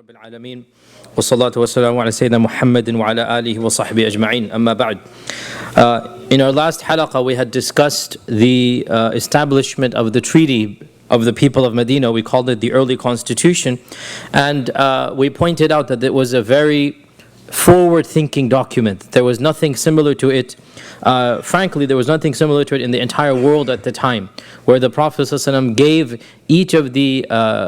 رب العالمين والصلاة والسلام على سيدنا محمد وعلى آله وصحبه أجمعين أما بعد. In our last halaqah we had discussed the establishment of the treaty of the people of Medina. We called it the early constitution, and we pointed out that it was a very forward-thinking document. There was nothing similar to it. Frankly, there was nothing similar to it in the entire world at the time, where the Prophet ﷺ gave each of the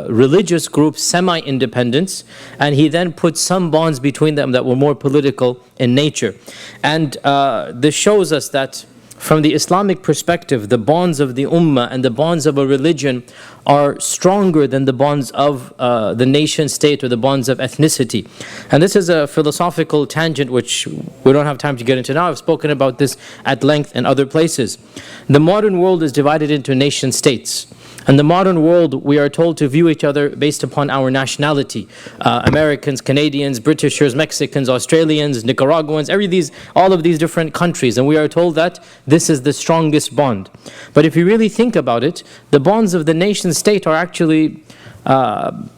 religious groups semi-independence, and he then put some bonds between them that were more political in nature. And this shows us that from the Islamic perspective, the bonds of the ummah and the bonds of a religion are stronger than the bonds of the nation state or the bonds of ethnicity. And this is a philosophical tangent which we don't have time to get into now. I've spoken about this at length in other places. The modern world is divided into nation states. In the modern world, we are told to view each other based upon our nationality. Americans, Canadians, Britishers, Mexicans, Australians, Nicaraguans, all of these different countries. And we are told that this is the strongest bond. But if you really think about it, the bonds of the nation state are actually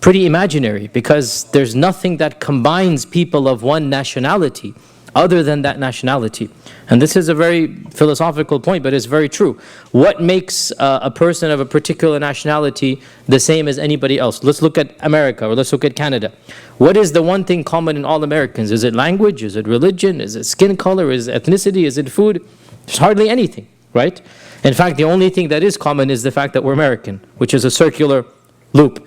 pretty imaginary, because there's nothing that combines people of one nationality other than that nationality. And this is a very philosophical point, but it's very true. What makes a person of a particular nationality the same as anybody else? Let's look at America, or let's look at Canada. What is the one thing common in all Americans? Is it language? Is it religion? Is it skin color? Is it ethnicity? Is it food? There's hardly anything, right? In fact, the only thing that is common is the fact that we're American, which is a circular loop.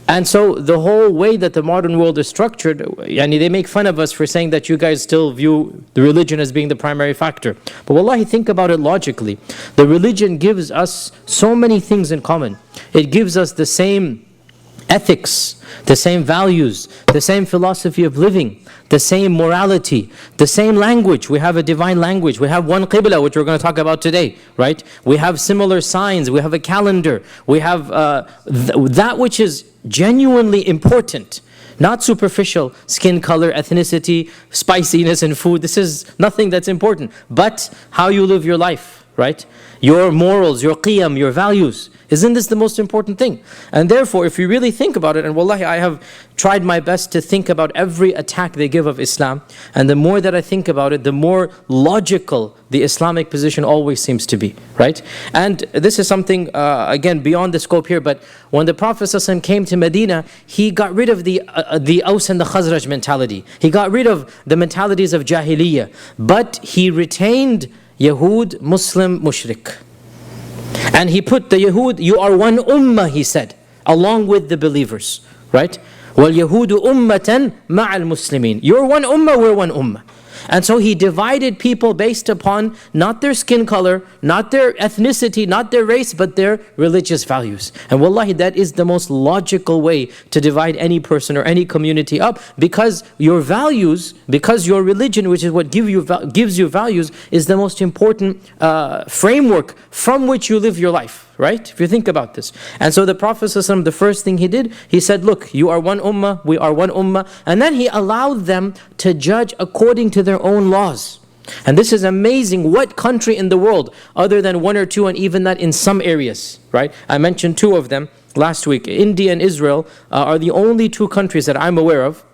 And so the whole way that the modern world is structured, they make fun of us for saying that you guys still view the religion as being the primary factor. But wallahi, think about it logically. The religion gives us so many things in common. It gives us the same ethics, the same values, the same philosophy of living, the same morality, the same language. We have a divine language. We have one Qibla, which we're going to talk about today, right? We have similar signs. We have a calendar. We have that which is genuinely important, not superficial, skin color, ethnicity, spiciness in food. This is nothing that's important, but how you live your life, right? Your morals, your qiyam, your values. Isn't this the most important thing? And therefore, if you really think about it, and wallahi, I have tried my best to think about every attack they give of Islam, and the more that I think about it, the more logical the Islamic position always seems to be, right? And this is something, again, beyond the scope here, but when the Prophet ﷺ came to Medina, he got rid of the Aus and the Khazraj mentality. He got rid of the mentalities of Jahiliyyah, but he retained Yahud, Muslim, Mushrik. And he put the Yahud, you are one ummah, he said, along with the believers, right? وَالْيَهُودُ أُمَّةً مَعَ الْمُسْلِمِينَ. You're one ummah, we're one ummah. And so he divided people based upon not their skin color, not their ethnicity, not their race, but their religious values. And wallahi, that is the most logical way to divide any person or any community up, because your values, because your religion, which is what gives you values, is the most important framework from which you live your life. Right? If you think about this. And so the Prophet ﷺ, the first thing he did, he said, look, you are one ummah, we are one ummah. And then he allowed them to judge according to their own laws. And this is amazing. What country in the world, other than one or two, and even that in some areas, right? I mentioned two of them last week. India and Israel are the only two countries that I'm aware of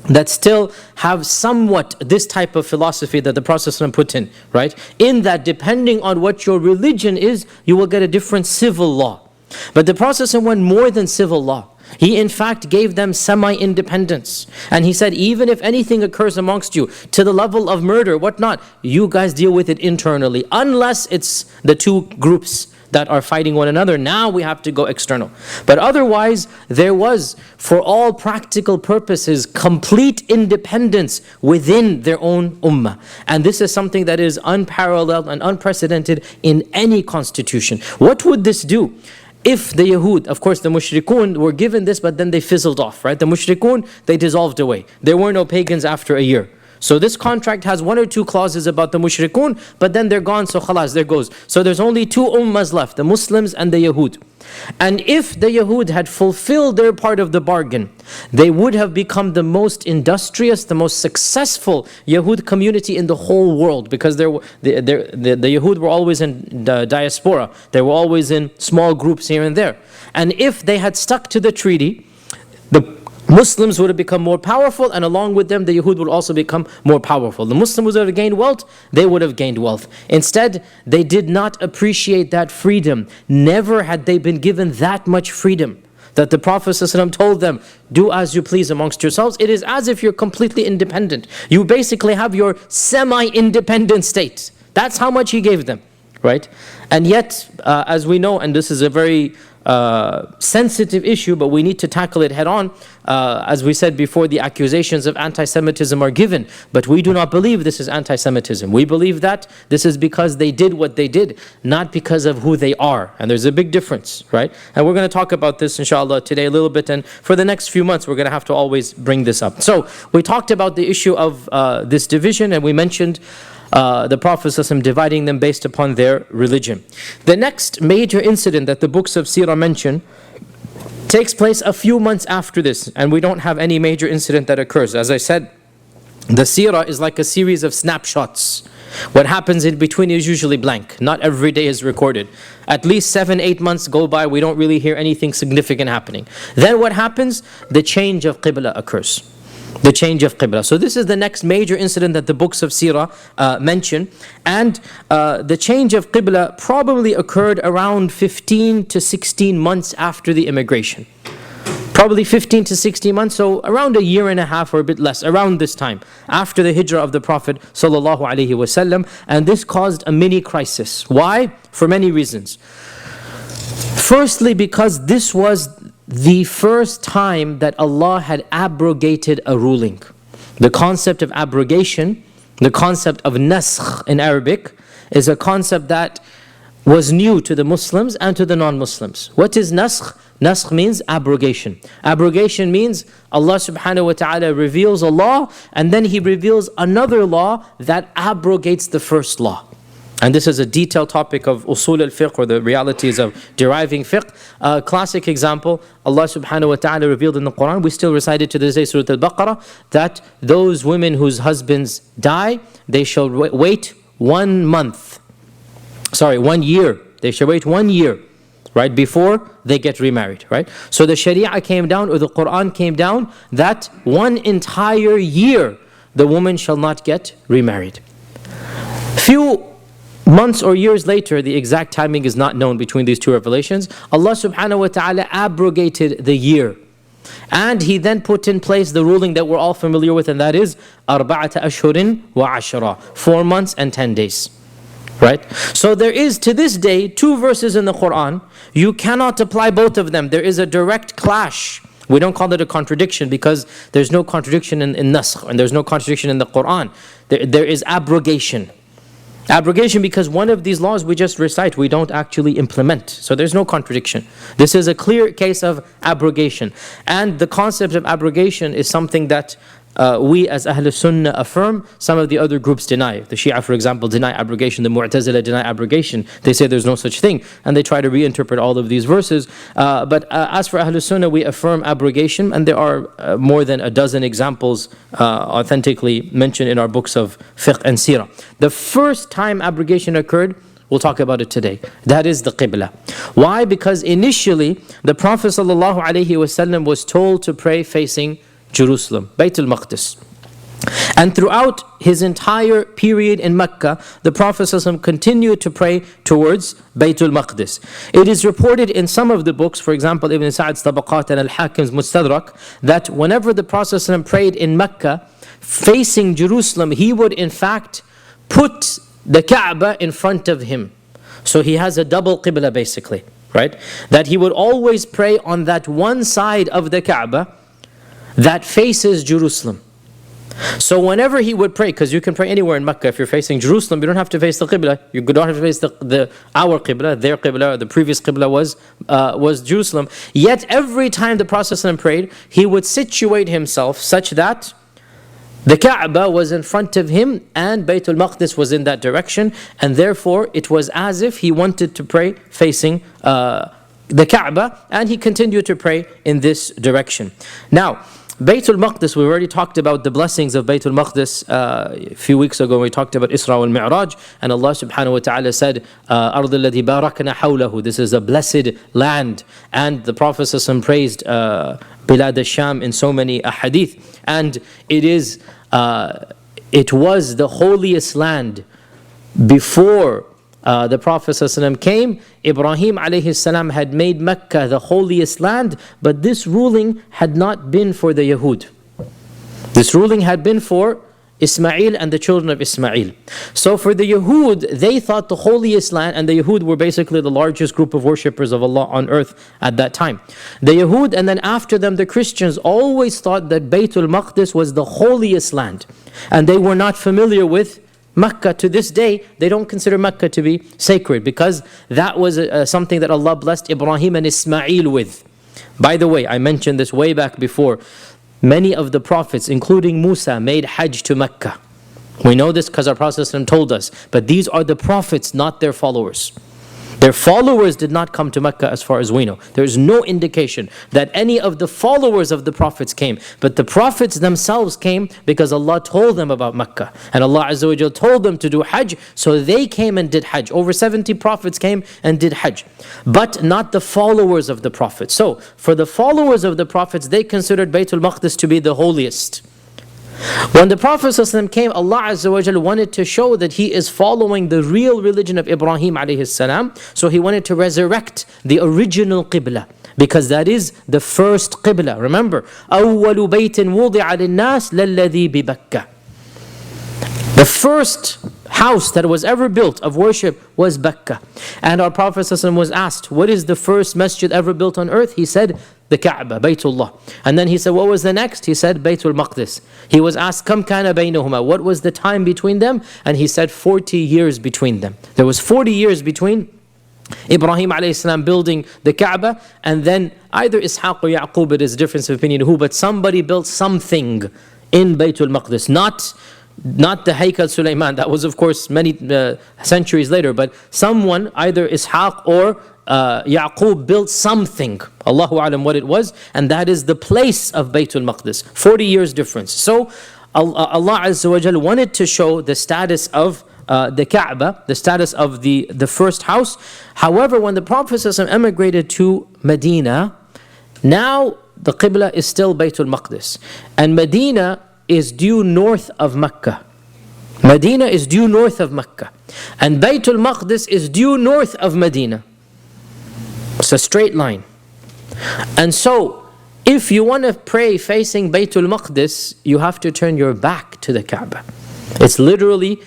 that still have somewhat this type of philosophy that the Prophet ﷺ put in, right? In that, depending on what your religion is, you will get a different civil law. But the Prophet ﷺ went more than civil law. He in fact gave them semi-independence. And he said, even if anything occurs amongst you to the level of murder, whatnot, you guys deal with it internally, unless it's the two groups that are fighting one another. Now we have to go external. But otherwise, there was, for all practical purposes, complete independence within their own ummah. And this is something that is unparalleled and unprecedented in any constitution. What would this do? If the Yahud, of course the Mushrikun were given this, but then they fizzled off, right? The Mushrikun, they dissolved away. There were no pagans after a year. So this contract has one or two clauses about the Mushrikun, but then they're gone, so khalas, there goes. So there's only two ummahs left, the Muslims and the Yahud. And if the Yahud had fulfilled their part of the bargain, they would have become the most industrious, the most successful Yahud community in the whole world, because the Yahud were always in the diaspora. They were always in small groups here and there. And if they had stuck to the treaty, the Muslims would have become more powerful, and along with them, the Yahud would also become more powerful. The Muslims would have gained wealth, they would have gained wealth. Instead, they did not appreciate that freedom. Never had they been given that much freedom that the Prophet ﷺ told them, do as you please amongst yourselves. It is as if you're completely independent. You basically have your semi-independent state. That's how much he gave them, right? And yet, as we know, and this is a very sensitive issue, but we need to tackle it head on. As we said before, the accusations of anti-Semitism are given, but we do not believe this is anti-Semitism. We believe that this is because they did what they did, not because of who they are. And there's a big difference, right? And we're going to talk about this, inshallah, today a little bit, and for the next few months, we're going to have to always bring this up. So, we talked about the issue of this division, and we mentioned the Prophet ﷺ dividing them based upon their religion. The next major incident that the books of Seerah mention takes place a few months after this, and we don't have any major incident that occurs. As I said, the Seerah is like a series of snapshots. What happens in between is usually blank. Not every day is recorded. At least 7-8 months go by, we don't really hear anything significant happening. Then what happens? The change of Qibla occurs. The change of Qibla. So this is the next major incident that the books of Seerah mention. And the change of Qibla probably occurred around 15 to 16 months after the immigration. Probably 15 to 16 months, so around a year and a half or a bit less, around this time, after the hijrah of the Prophet ﷺ. And this caused a mini crisis. Why? For many reasons. Firstly, because this was the first time that Allah had abrogated a ruling. The concept of abrogation, the concept of naskh in Arabic, is a concept that was new to the Muslims and to the non-Muslims. What is naskh? Naskh means abrogation. Abrogation means Allah subhanahu wa ta'ala reveals a law, and then He reveals another law that abrogates the first law. And this is a detailed topic of usul al-fiqh, or the realities of deriving fiqh. A classic example, Allah subhanahu wa ta'ala revealed in the Quran, we still recite it to this day, Surah Al-Baqarah, that those women whose husbands die, they shall wait 1 month. 1 year. They shall wait 1 year, right, before they get remarried, right? So the Sharia came down, or the Quran came down, that 1 entire year the woman shall not get remarried. Few months or years later, the exact timing is not known between these two revelations, Allah subhanahu wa ta'ala abrogated the year. And He then put in place the ruling that we're all familiar with, and that is arba'ata ashhurin wa ashara, 4 months and 10 days. Right? So there is, to this day, 2 verses in the Quran. You cannot apply both of them. There is a direct clash. We don't call it a contradiction because there's no contradiction in naskh, and there's no contradiction in the Quran. There is abrogation. Abrogation because one of these laws we just recite, we don't actually implement. So there's no contradiction. This is a clear case of abrogation. And the concept of abrogation is something that we as Ahl Sunnah affirm, some of the other groups deny. The Shia, for example, deny abrogation. The Mu'tazila deny abrogation. They say there's no such thing. And they try to reinterpret all of these verses. But as for Ahl Sunnah, we affirm abrogation. And there are more than a dozen examples authentically mentioned in our books of fiqh and seerah. The first time abrogation occurred, we'll talk about it today. That is the Qibla. Why? Because initially, the Prophet ﷺ was told to pray facing Jerusalem, Bayt al-Maqdis. And throughout his entire period in Makkah, the Prophet ﷺ continued to pray towards Bayt al-Maqdis. It is reported in some of the books, for example, Ibn Sa'ad's Tabaqat and Al-Hakim's Mustadrak, that whenever the Prophet ﷺ prayed in Makkah, facing Jerusalem, he would in fact put the Kaaba in front of him. So he has a double Qibla basically, right? That he would always pray on that one side of the Kaaba that faces Jerusalem. So whenever he would pray, because you can pray anywhere in Makkah, if you're facing Jerusalem, you don't have to face the Qibla. You don't have to face our Qibla, their Qibla, or the previous Qibla was Jerusalem. Yet every time the Prophet ﷺ prayed, he would situate himself such that the Kaaba was in front of him and Bayt al-Maqdis was in that direction, and therefore it was as if he wanted to pray facing the Kaaba, and he continued to pray in this direction. Now, Baytul Maqdis, we already talked about the blessings of Baytul Maqdis a few weeks ago. We talked about Isra wal Mi'raj, and Allah subhanahu wa ta'ala said, أَرْضِ الَّذِي بَارَكْنَا حَوْلَهُ. This is a blessed land. And the Prophet ﷺ praised Bilad al-Sham in so many ahadith. And it was the holiest land before the Prophet ﷺ came. Ibrahim alayhi salam had made Makkah the holiest land, but this ruling had not been for the Yahud. This ruling had been for Ismail and the children of Ismail. So for the Yahud, they thought the holiest land, and the Yahud were basically the largest group of worshippers of Allah on earth at that time. The Yahud, and then after them the Christians, always thought that Baytul Maqdis was the holiest land, and they were not familiar with Makkah. To this day, they don't consider Makkah to be sacred, because that was something that Allah blessed Ibrahim and Ismail with. By the way, I mentioned this way back before. Many of the prophets, including Musa, made Hajj to Makkah. We know this because our Prophet ﷺ told us. But these are the prophets, not their followers. Their followers did not come to Makkah as far as we know. There is no indication that any of the followers of the prophets came. But the prophets themselves came because Allah told them about Makkah. And Allah Azza wa Jal told them to do Hajj, so they came and did Hajj. Over 70 prophets came and did Hajj. But not the followers of the prophets. So, for the followers of the prophets, they considered Baytul Maqdis to be the holiest. When the Prophet ﷺ came, Allah Azza wa Jal wanted to show that he is following the real religion of Ibrahim alayhi salam. So he wanted to resurrect the original Qibla, because that is the first Qibla. Remember, أَوَّلُ بَيْتٍ وُضِعَ لِلنَّاسِ لَلَّذِي بِبَكَّةِ. The first house that was ever built of worship was Makkah. And our Prophet ﷺ was asked, what is the first masjid ever built on earth? He said, the Kaaba, Baytullah. And then he said, what was the next? He said, Baytul Maqdis. He was asked, Kam kana baynahuma? What was the time between them? And he said, 40 years between them. There was 40 years between Ibrahim alayhi salam building the Kaaba, and then either Ishaq or Yaqub, it is a difference of opinion who, but somebody built something in Baytul Maqdis. Not the Haykal Sulaiman, that was of course many centuries later, but someone, either Ishaq or Yaqub, built something. Allahu Alam what it was, and that is the place of Baytul Maqdis. 40 years difference. So Allah Azza wa Jal wanted to show the status of the Kaaba, the status of the first house. However, when the Prophet ﷺ emigrated to Medina, now the Qibla is still Baytul Maqdis, and Medina is due north of Makkah. Medina is due north of Makkah, and Baytul Maqdis is due north of Medina. It's a straight line. And so, if you want to pray facing Baytul Maqdis, you have to turn your back to the Kaaba. It's literally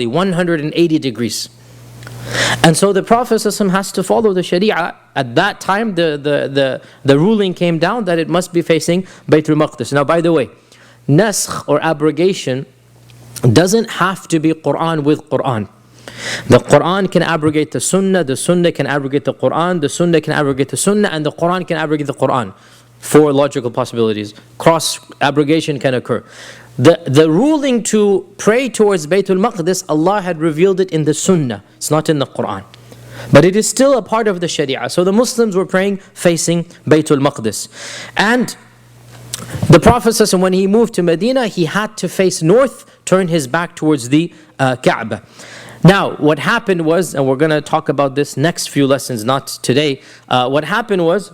180 degrees. And so the Prophet ﷺ has to follow the Sharia. At that time, the ruling came down that it must be facing Baytul Maqdis. Now, by the way, Naskh or abrogation doesn't have to be Quran with Quran. The Quran can abrogate the Sunnah can abrogate the Quran, the Sunnah can abrogate the Sunnah, and the Quran can abrogate the Quran. 4 logical possibilities. Cross abrogation can occur. The ruling to pray towards Baytul Maqdis, Allah had revealed it in the Sunnah. It's not in the Quran. But it is still a part of the Sharia. So the Muslims were praying facing Baytul Maqdis. And the Prophet ﷺ, when he moved to Medina, he had to face north, turn his back towards the Kaaba. Now, what happened was, and we're going to talk about this next few lessons, not today. What happened was,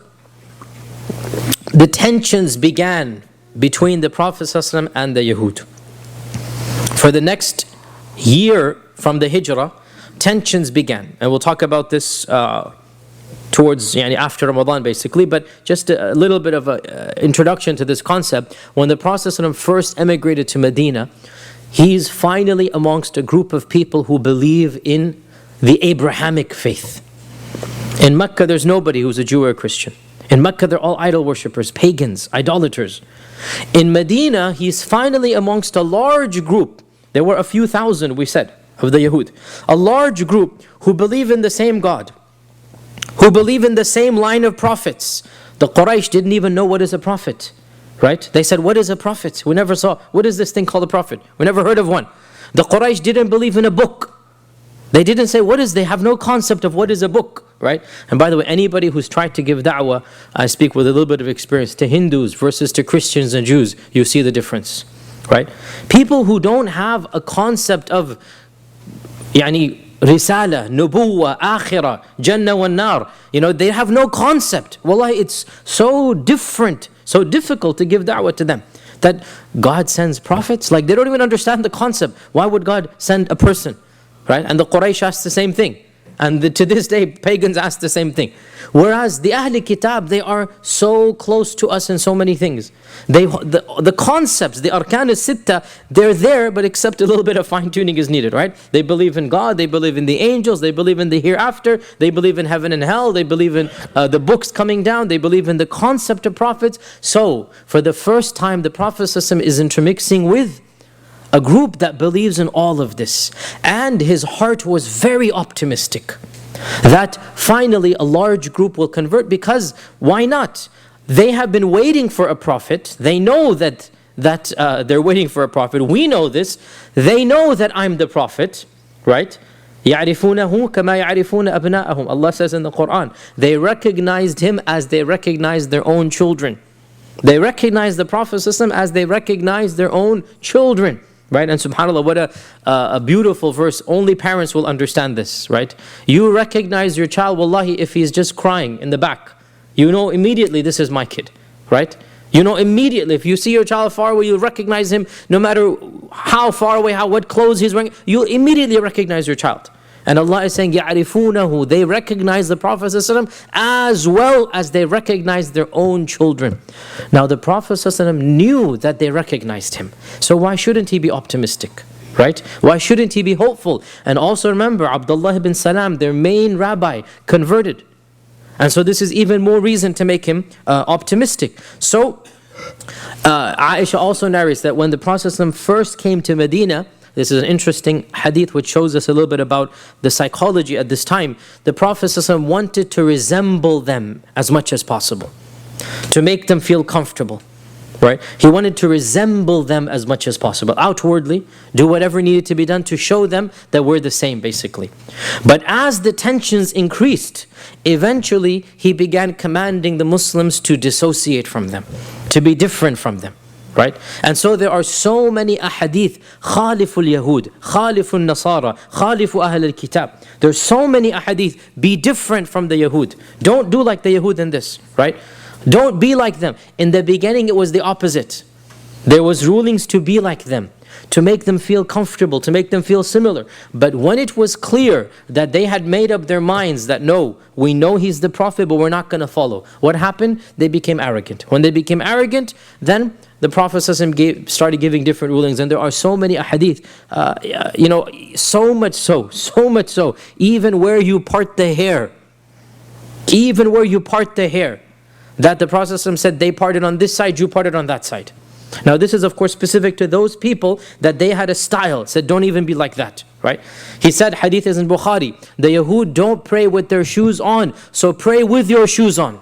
the tensions began between the Prophet ﷺ and the Yahud. For the next year from the Hijrah, tensions began. And we'll talk about this towards after Ramadan basically, but just a little bit of an introduction to this concept. When the Prophet ﷺ first emigrated to Medina, he's finally amongst a group of people who believe in the Abrahamic faith. In Makkah, there's nobody who's a Jew or a Christian. In Makkah, they're all idol worshippers, pagans, idolaters. In Medina, he's finally amongst a large group. There were a few thousand, we said, of the Yahud. A large group who believe in the same God, who believe in the same line of prophets. The Quraysh didn't even know what is a prophet. Right? They said, what is a prophet? We never saw. What is this thing called a prophet? We never heard of one. The Quraysh didn't believe in a book. They didn't say what is, they have no concept of what is a book, right? And by the way, anybody who's tried to give da'wah, I speak with a little bit of experience, to Hindus versus to Christians and Jews, you see the difference, right? People who don't have a concept of risala, nubuwa, akhirah, jannah wa nar, they have no concept. Wallahi, it's so different, so difficult to give da'wah to them. That God sends prophets, like they don't even understand the concept. Why would God send a person? Right? And the Quraysh asked the same thing. And to this day, pagans ask the same thing. Whereas the Ahli Kitab, they are so close to us in so many things. The concepts, the Arkan al-Sitta, they're there, but except a little bit of fine-tuning is needed, right? They believe in God, they believe in the angels, they believe in the hereafter, they believe in heaven and hell, they believe in the books coming down, they believe in the concept of prophets. So, for the first time, the Prophet ﷺ is intermixing with a group that believes in all of this. And his heart was very optimistic that finally a large group will convert, because why not? They have been waiting for a prophet. They know that they're waiting for a prophet. We know this. They know that I'm the prophet, right? يَعْرِفُونَهُ كَمَا يَعْرِفُونَ أَبْنَاءَهُم. Allah says in the Quran, they recognized him as they recognized their own children. They recognize the Prophet ﷺ as they recognize their own children. Right? And subhanAllah, what a beautiful verse. Only parents will understand this, right? You recognize your child, wallahi, if he's just crying in the back. You know immediately this is my kid, right? You know immediately. If you see your child far away, you recognize him no matter how far away, what clothes he's wearing. You'll immediately recognize your child. And Allah is saying, يَعْرِفُونَهُ. They recognize the Prophet ﷺ as well as they recognize their own children. Now the Prophet ﷺ knew that they recognized him. So why shouldn't he be optimistic? Right? Why shouldn't he be hopeful? And also remember, Abdullah ibn Salam, their main rabbi, converted. And so this is even more reason to make him optimistic. So Aisha also narrates that when the Prophet ﷺ first came to Medina, this is an interesting hadith which shows us a little bit about the psychology at this time. The Prophet ﷺ wanted to resemble them as much as possible, to make them feel comfortable, right? He wanted to resemble them as much as possible. Outwardly, do whatever needed to be done to show them that we're the same, basically. But as the tensions increased, eventually he began commanding the Muslims to dissociate from them, to be different from them. Right? And so there are so many ahadith, khaliful Yahud, khaliful Nasara, khalifu Ahl al-Kitab. There's so many ahadith, be different from the Yahud. Don't do like the Yahud in this, right? Don't be like them. In the beginning it was the opposite. There was rulings to be like them, to make them feel comfortable, to make them feel similar. But when it was clear that they had made up their minds that no, we know he's the Prophet, but we're not going to follow. What happened? They became arrogant. When they became arrogant, then the Prophet started giving different rulings. And there are so many ahadith, so much so, even where you part the hair, that the Prophet said they parted on this side, you parted on that side. Now this is of course specific to those people that they had a style, said don't even be like that, right? He said, hadith is in Bukhari, the Yahud don't pray with their shoes on, so pray with your shoes on.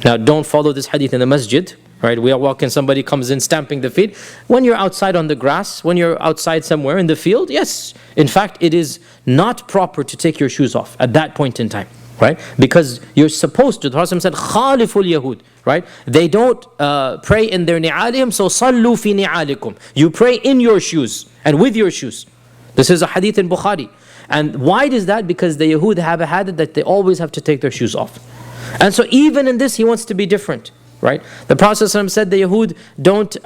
Now don't follow this hadith in the masjid, right? We are walking, somebody comes in stamping the feet. When you're outside on the grass, when you're outside somewhere in the field, yes. In fact, it is not proper to take your shoes off at that point in time. Right? Because you're supposed to, the Prophet said, Khaliful Yahud, right? They don't pray in their ni'alihim, so sallu fi ni'alikum. You pray in your shoes and with your shoes. This is a hadith in Bukhari. And why is that? Because the Yahud have a habit that they always have to take their shoes off. And so even in this, he wants to be different, right? The Prophet said the Yahud don't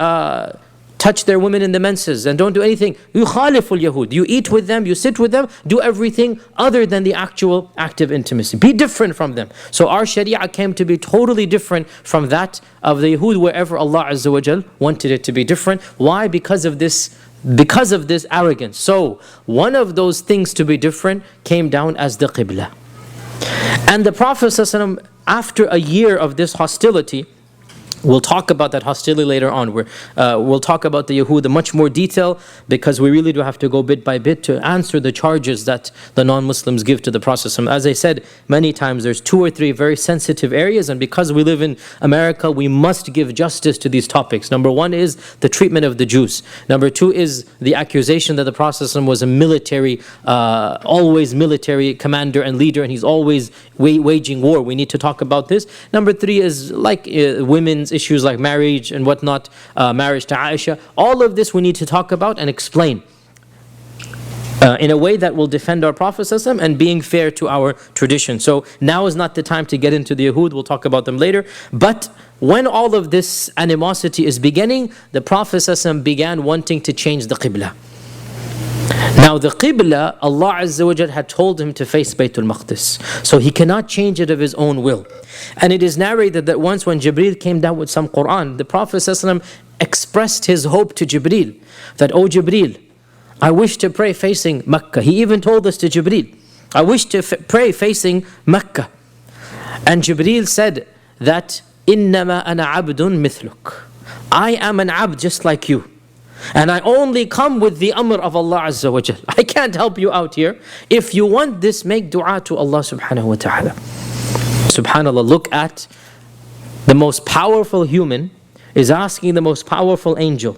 touch their women in the menses and don't do anything. You khaliful Yahud. You eat with them, you sit with them, do everything other than the actual active intimacy. Be different from them. So our Sharia came to be totally different from that of the Yahud, wherever Allah Azza wa Jal wanted it to be different. Why? Because of this arrogance. So one of those things to be different came down as the Qibla. And the Prophet ﷺ, after a year of this hostility, We'll talk about that hostility later on. We'll talk about the Yahud in much more detail, because we really do have to go bit by bit to answer the charges that the non-Muslims give to the Prophet. As I said many times, there's 2 or 3 very sensitive areas, and because we live in America, we must give justice to these topics. Number 1 is the treatment of the Jews. Number 2 is the accusation that the Prophet was a military, always military commander and leader, and he's always waging war. We need to talk about this. Number 3 is like women's issues like marriage and whatnot, marriage to Aisha. All of this we need to talk about and explain in a way that will defend our Prophet and being fair to our tradition. So now is not the time to get into the Yahud. We'll talk about them later. But when all of this animosity is beginning, the Prophet began wanting to change the Qibla. Now the Qibla, Allah Azza wa Jal had told him to face Baytul Maqdis. So he cannot change it of his own will. And it is narrated that once when Jibreel came down with some Quran, the Prophet ﷺ expressed his hope to Jibreel that, "Oh Jibreel, I wish to pray facing Makkah." He even told this to Jibreel, "I wish to pray facing Makkah." And Jibreel said that, "Innama ana abdun mithluk." I am an abd just like you. And I only come with the amr of Allah Azza wa Jal. I can't help you out here. If you want this, make dua to Allah subhanahu wa ta'ala. SubhanAllah, look at the most powerful human is asking the most powerful angel,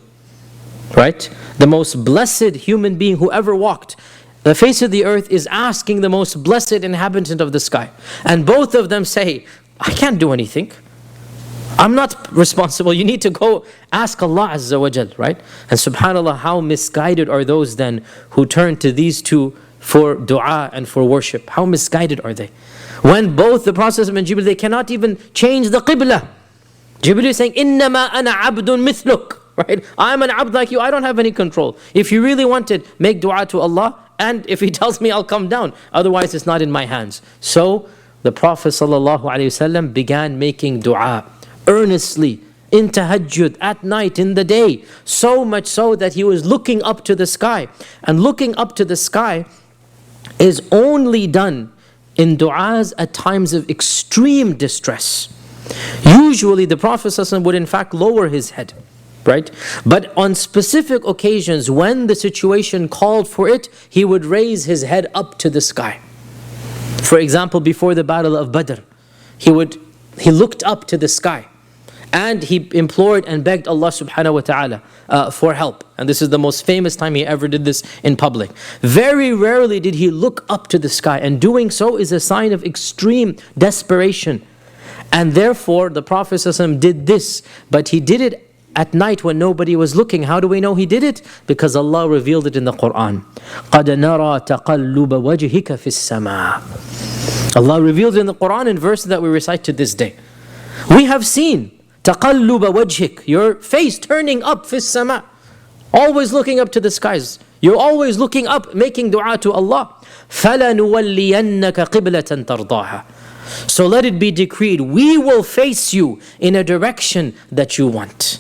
right? The most blessed human being who ever walked the face of the earth is asking the most blessed inhabitant of the sky. And both of them say, "I can't do anything. I'm not responsible. You need to go ask Allah Azza wa Jal," right? And subhanAllah, how misguided are those then who turn to these two for dua and for worship? How misguided are they? When both the Prophet and Jibreel, they cannot even change the Qibla. Jibreel is saying, "Innama ana abdun mithluk," right? I'm an abd like you. I don't have any control. If you really want it, make dua to Allah, and if He tells me, I'll come down. Otherwise, it's not in my hands. So the Prophet ﷺ began making dua earnestly, in tahajjud, at night, in the day. So much so that he was looking up to the sky. And looking up to the sky is only done in du'as at times of extreme distress. Usually the Prophet ﷺ would in fact lower his head, right? But on specific occasions when the situation called for it, he would raise his head up to the sky. For example, before the battle of Badr, he looked up to the sky and he implored and begged Allah subhanahu wa ta'ala for help. And this is the most famous time he ever did this in public. Very rarely did he look up to the sky, and doing so is a sign of extreme desperation. And therefore the Prophet ﷺ did this, but he did it at night when nobody was looking. How do we know he did it? Because Allah revealed it in the Quran. قَدْ نَرَى تَقَلُّبَ وَجْهِكَ فِي السَّمَاءِ. Allah revealed it in the Quran in verses that we recite to this day. We have seen تَقَلُّبَ وَجْهِكَ, your face turning up فِي السَّمَاءِ, always looking up to the skies. You're always looking up, making dua to Allah. فَلَنُوَلِّيَنَّكَ قِبْلَةً تَرْضَاهَا. So let it be decreed, we will face you in a direction that you want.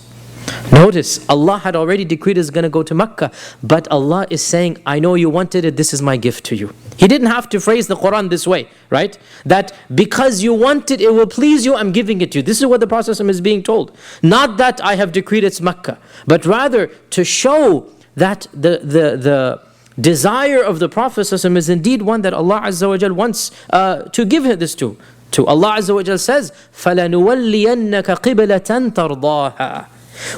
Notice, Allah had already decreed is going to go to Makkah, but Allah is saying, I know you wanted it, this is my gift to you. He didn't have to phrase the Quran this way, right? That because you want it, it will please you, I'm giving it to you. This is what the Prophet is being told. Not that I have decreed it's Makkah, but rather to show that the desire of the Prophet is indeed one that Allah Azza wa Jal wants to give him this to. Allah Azza wa Jal says, فَلَنُوَلِّيَنَّكَ قِبْلَةً تَرْضَاهَا.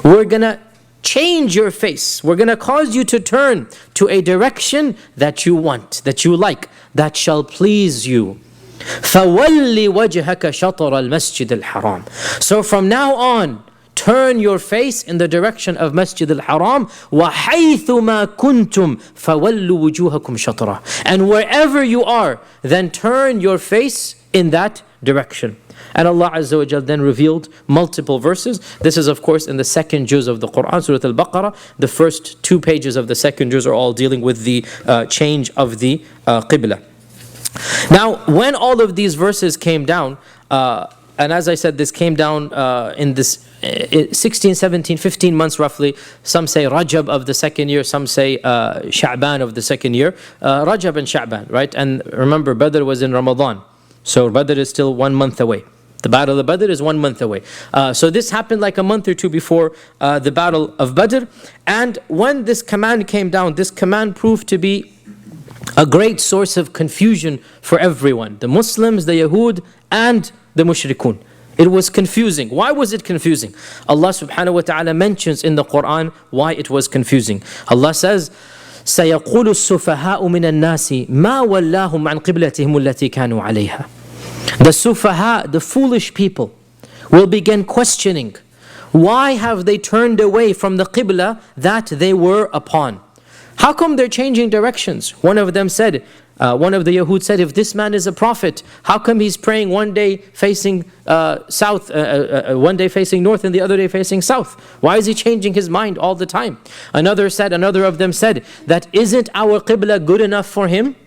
We're going to change your face. We're going to cause you to turn to a direction that you want, that you like, that shall please you. فَوَلِّ وَجْهَكَ شَطْرَ الْمَسْجِدِ الْحَرَامِ. So from now on, turn your face in the direction of Masjid al-Haram. وَحَيْثُ مَا كُنْتُمْ فَوَلُّوا وُجُوهَكُمْ شَطْرًا. And wherever you are, then turn your face in that direction. And Allah Azza wa Jal then revealed multiple verses. This is of course in the second juz of the Quran, Surah Al-Baqarah. The first 2 pages of the second juz are all dealing with the change of the Qibla. Now, when all of these verses came down, and as I said, this came down in this 16, 17, 15 months roughly. Some say Rajab of the second year, some say Sha'ban of the second year. Rajab and Sha'ban, right? And remember, Badr was in Ramadan. So Badr is still 1 month away. The Battle of Badr is 1 month away. So this happened like a month or two before the Battle of Badr. And when this command came down, this command proved to be a great source of confusion for everyone. The Muslims, the Yahud, and the Mushrikun. It was confusing. Why was it confusing? Allah subhanahu wa ta'ala mentions in the Quran why it was confusing. Allah says, سَيَقُولُ السُّفَهَاءُ مِنَ النَّاسِ مَا وَلَّاهُمْ عَنْ قِبْلَتِهِمُ الَّتِي كَانُوا عَلَيْهَا. The Sufaha, the foolish people, will begin questioning, why have they turned away from the Qibla that they were upon? How come they're changing directions? One of them said, one of the Yahud said, if this man is a prophet, how come he's praying one day facing south, one day facing north and the other day facing south? Why is he changing his mind all the time? Another of them said, that isn't our Qibla good enough for him?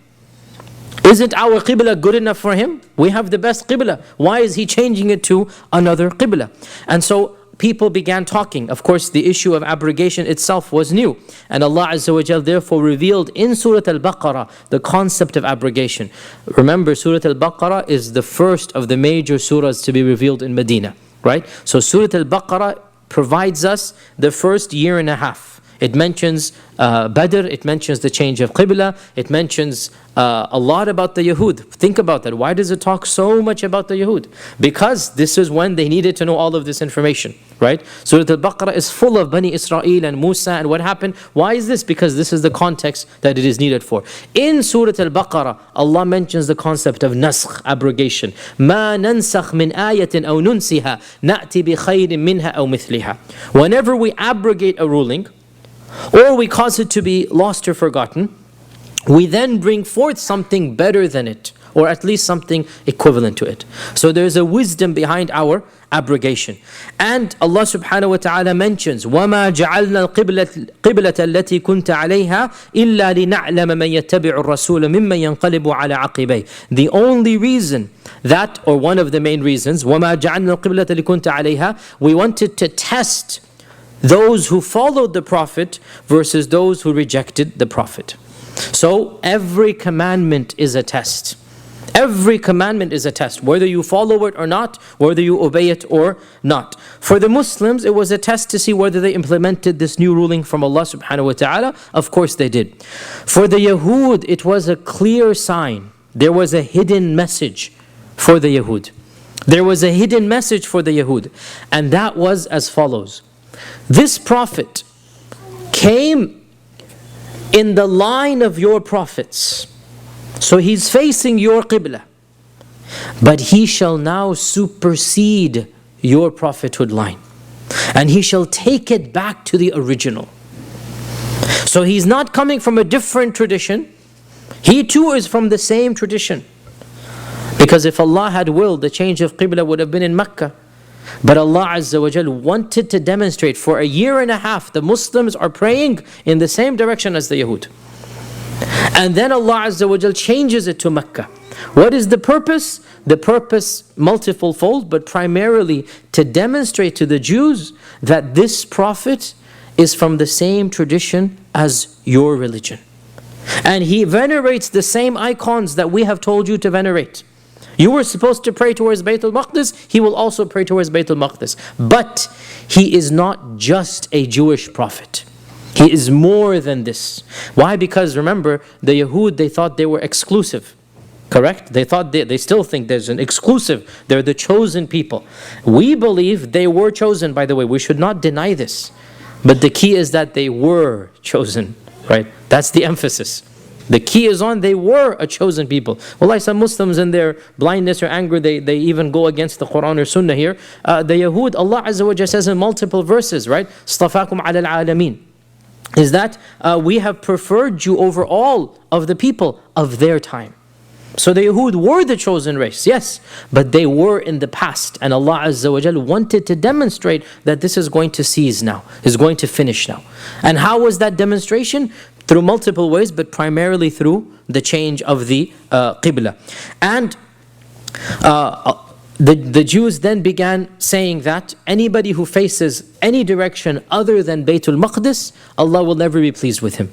Isn't our Qibla good enough for him? We have the best Qibla. Why is he changing it to another Qibla? And so people began talking. Of course, the issue of abrogation itself was new. And Allah Azza wa Jal therefore revealed in Surah Al-Baqarah the concept of abrogation. Remember, Surah Al-Baqarah is the first of the major surahs to be revealed in Medina. Right? So Surah Al-Baqarah provides us the first year and a half. It mentions Badr, it mentions the change of Qibla, it mentions a lot about the Yahud. Think about that. Why does it talk so much about the Yahud? Because this is when they needed to know all of this information, right? Surah Al-Baqarah is full of Bani Israel and Musa and what happened. Why is this? Because this is the context that it is needed for. In Surah Al-Baqarah, Allah mentions the concept of naskh, abrogation. مَا نَنْسَخْ مِنْ آيَةٍ أَوْ نُنْسِهَا نَأْتِ بِخَيْرٍ مِنْهَا أَوْ مِثْلِهَا. Whenever we abrogate a ruling, or we cause it to be lost or forgotten, we then bring forth something better than it, or at least something equivalent to it. So there's a wisdom behind our abrogation. And Allah subhanahu wa ta'ala mentions, وَمَا جَعَلْنَا الْقِبْلَةَ الَّتِي كُنْتَ عَلَيْهَا إِلَّا لِنَعْلَمَ مَنْ يَتَّبِعُ الرَّسُولَ مِمَّنْ يَنْقَلِبُ عَلَى عَقِبَيْهِ. The only reason that, or one of the main reasons, وَمَا جَعَلْنَا الْقِبْلَةَ الَّتِي كُنْتَ عَلَيْهَا, we wanted to test those who followed the Prophet versus those who rejected the Prophet. So every commandment is a test. Every commandment is a test, whether you follow it or not, whether you obey it or not. For the Muslims, it was a test to see whether they implemented this new ruling from Allah subhanahu wa ta'ala. Of course they did. For the Yahud, it was a clear sign. There was a hidden message for the Yahud. There was a hidden message for the Yahud. And that was as follows. This prophet came in the line of your prophets. So he's facing your Qibla. But he shall now supersede your prophethood line. And he shall take it back to the original. So he's not coming from a different tradition. He too is from the same tradition. Because if Allah had willed, the change of Qibla would have been in Makkah. But Allah Azza wa Jal wanted to demonstrate for a year and a half the Muslims are praying in the same direction as the Yahud. And then Allah Azza wa Jal changes it to Makkah. What is the purpose? The purpose multiple fold, but primarily to demonstrate to the Jews that this prophet is from the same tradition as your religion. And he venerates the same icons that we have told you to venerate. You were supposed to pray towards Bayt al-Maqdis, he will also pray towards Bayt al-Maqdis. But he is not just a Jewish prophet. He is more than this. Why? Because remember, the Yahud, they thought they were exclusive. Correct? They thought they still think there's an exclusive. They're the chosen people. We believe they were chosen, by the way. We should not deny this. But the key is that they were chosen. Right? That's the emphasis. The key is on they were a chosen people. Wallahi, some Muslims in their blindness or anger, they even go against the Quran or Sunnah here. The Yahud, Allah Azza wa Jalla says in multiple verses, right? اصطفاكم على العالمين. Is that we have preferred you over all of the people of their time. So the Yahud were the chosen race, yes, but they were in the past. And Allah Azza wa Jalla wanted to demonstrate that this is going to cease now, is going to finish now. And how was that demonstration? Through multiple ways, but primarily through the change of the Qibla. And the Jews then began saying that anybody who faces any direction other than Baytul Maqdis, Allah will never be pleased with him.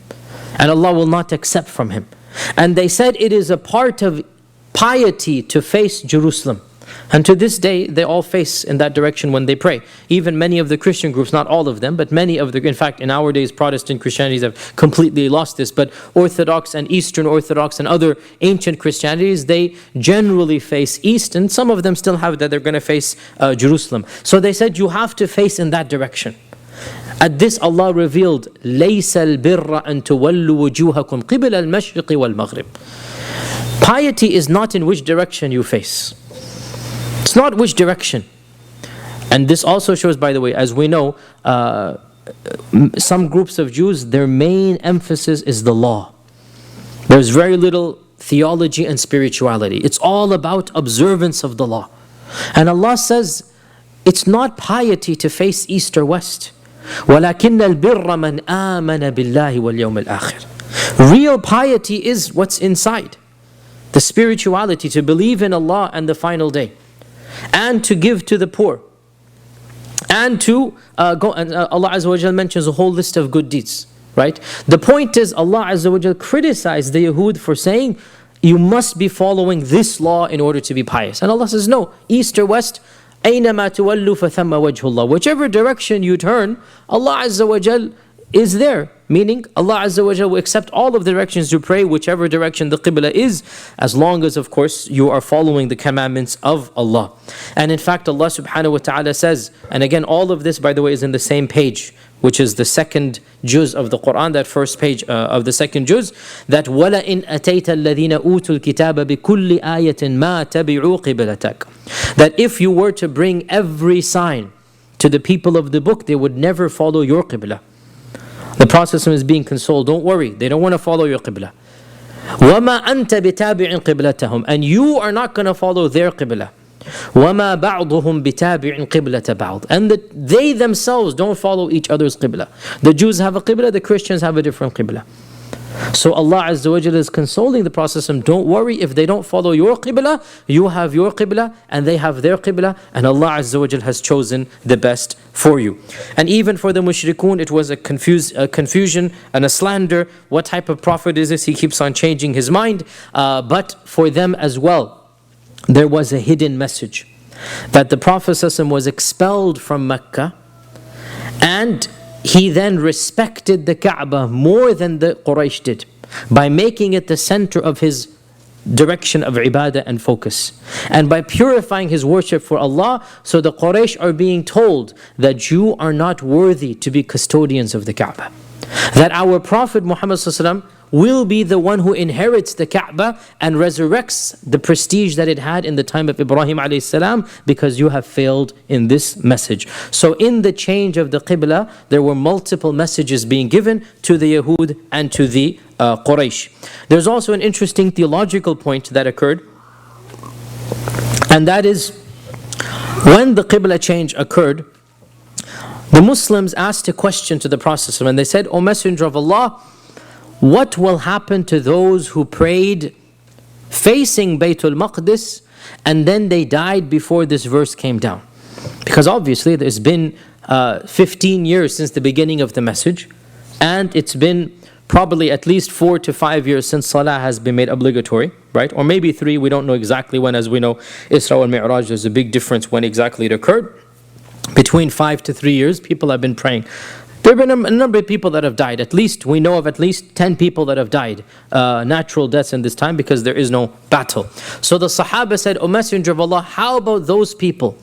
And Allah will not accept from him. And they said it is a part of piety to face Jerusalem. And to this day, they all face in that direction when they pray. Even many of the Christian groups, not all of them, but many of the, in fact, in our days, Protestant Christianities have completely lost this, but Orthodox and Eastern Orthodox and other ancient Christianities, they generally face East, and some of them still have that they're going to face Jerusalem. So they said, you have to face in that direction. At this, Allah revealed, لَيْسَ الْبِرَّ أَن تُوَلُّوا وُجُوهَكُمْ قِبْلَ الْمَشْرِقِ وَالْمَغْرِبِ. Piety is not in which direction you face. It's not which direction. And this also shows, by the way, as we know, some groups of Jews, their main emphasis is the law. There's very little theology and spirituality. It's all about observance of the law. And Allah says, it's not piety to face east or west. وَلَكِنَّ الْبِرَّ مَنْ آمَنَ بِاللَّهِ وَالْيَوْمِ الْآخِرِ. Real piety is what's inside. The spirituality, to believe in Allah and the final day. And to give to the poor. And to Allah Azza wa Jal mentions a whole list of good deeds. Right? The point is, Allah Azza wa Jal criticized the Yahud for saying, you must be following this law in order to be pious. And Allah says, no, east or west, أَيْنَمَا تُوَلُّوا فَثَمَّ وَجْهُ اللَّهِ. Whichever direction you turn, Allah Azza wa Jal is there. Meaning, Allah Azza wa Jal will accept all of the directions you pray, whichever direction the Qibla is, as long as, of course, you are following the commandments of Allah. And in fact, Allah subhanahu wa ta'ala says, and again, all of this, by the way, is in the same page, which is the second juz of the Quran, that first page of the second juz, that وَلَئِنْ أَتَيْتَ الَّذِينَ أُوتُوا الْكِتَابَ بِكُلِّ آيَةٍ مَا تَبِعُوا قِبْلَتَكَ. That if you were to bring every sign to the people of the book, they would never follow your Qibla. The Prophet is being consoled, don't worry, they don't want to follow your Qibla. وَمَا أَنْتَ بِتَابِعٍ قِبْلَتَهُمْ. And you are not going to follow their Qibla. وَمَا بَعْضُهُمْ بِتَابِعٍ قِبْلَةَ بَعْضٍ. And they themselves don't follow each other's Qibla. The Jews have a Qibla, the Christians have a different Qibla. So Allah Azza wa Jalla is consoling the Prophet, don't worry, if they don't follow your Qibla, you have your Qibla and they have their Qibla, and Allah Azza wa Jalla has chosen the best for you. And even for the mushrikun, it was a confusion and a slander. What type of prophet is this? He keeps on changing his mind. But for them as well, there was a hidden message. That the Prophet was expelled from Makkah, and he then respected the Kaaba more than the Quraysh did, by making it the center of his direction of ibadah and focus, and by purifying his worship for Allah. So the Quraysh are being told that you are not worthy to be custodians of the Kaaba, that our Prophet Muhammad will be the one who inherits the Kaaba and resurrects the prestige that it had in the time of Ibrahim alayhi salam, because you have failed in this message. So in the change of the Qibla, there were multiple messages being given to the Yahud and to the Quraysh. There's also an interesting theological point that occurred, and that is, when the Qibla change occurred, the Muslims asked a question to the Prophet, and they said, O Messenger of Allah, what will happen to those who prayed facing Baytul Maqdis and then they died before this verse came down? Because obviously there's been 15 years since the beginning of the message, and it's been probably at least 4 to 5 years since Salah has been made obligatory, right? Or maybe 3, we don't know exactly when. As we know, Isra wal Mi'raj, there's a big difference when exactly it occurred. Between 5 to 3 years, people have been praying. There have been a number of people that have died. At least, we know of at least 10 people that have died. Natural deaths in this time, because there is no battle. So the Sahaba said, O Messenger of Allah, how about those people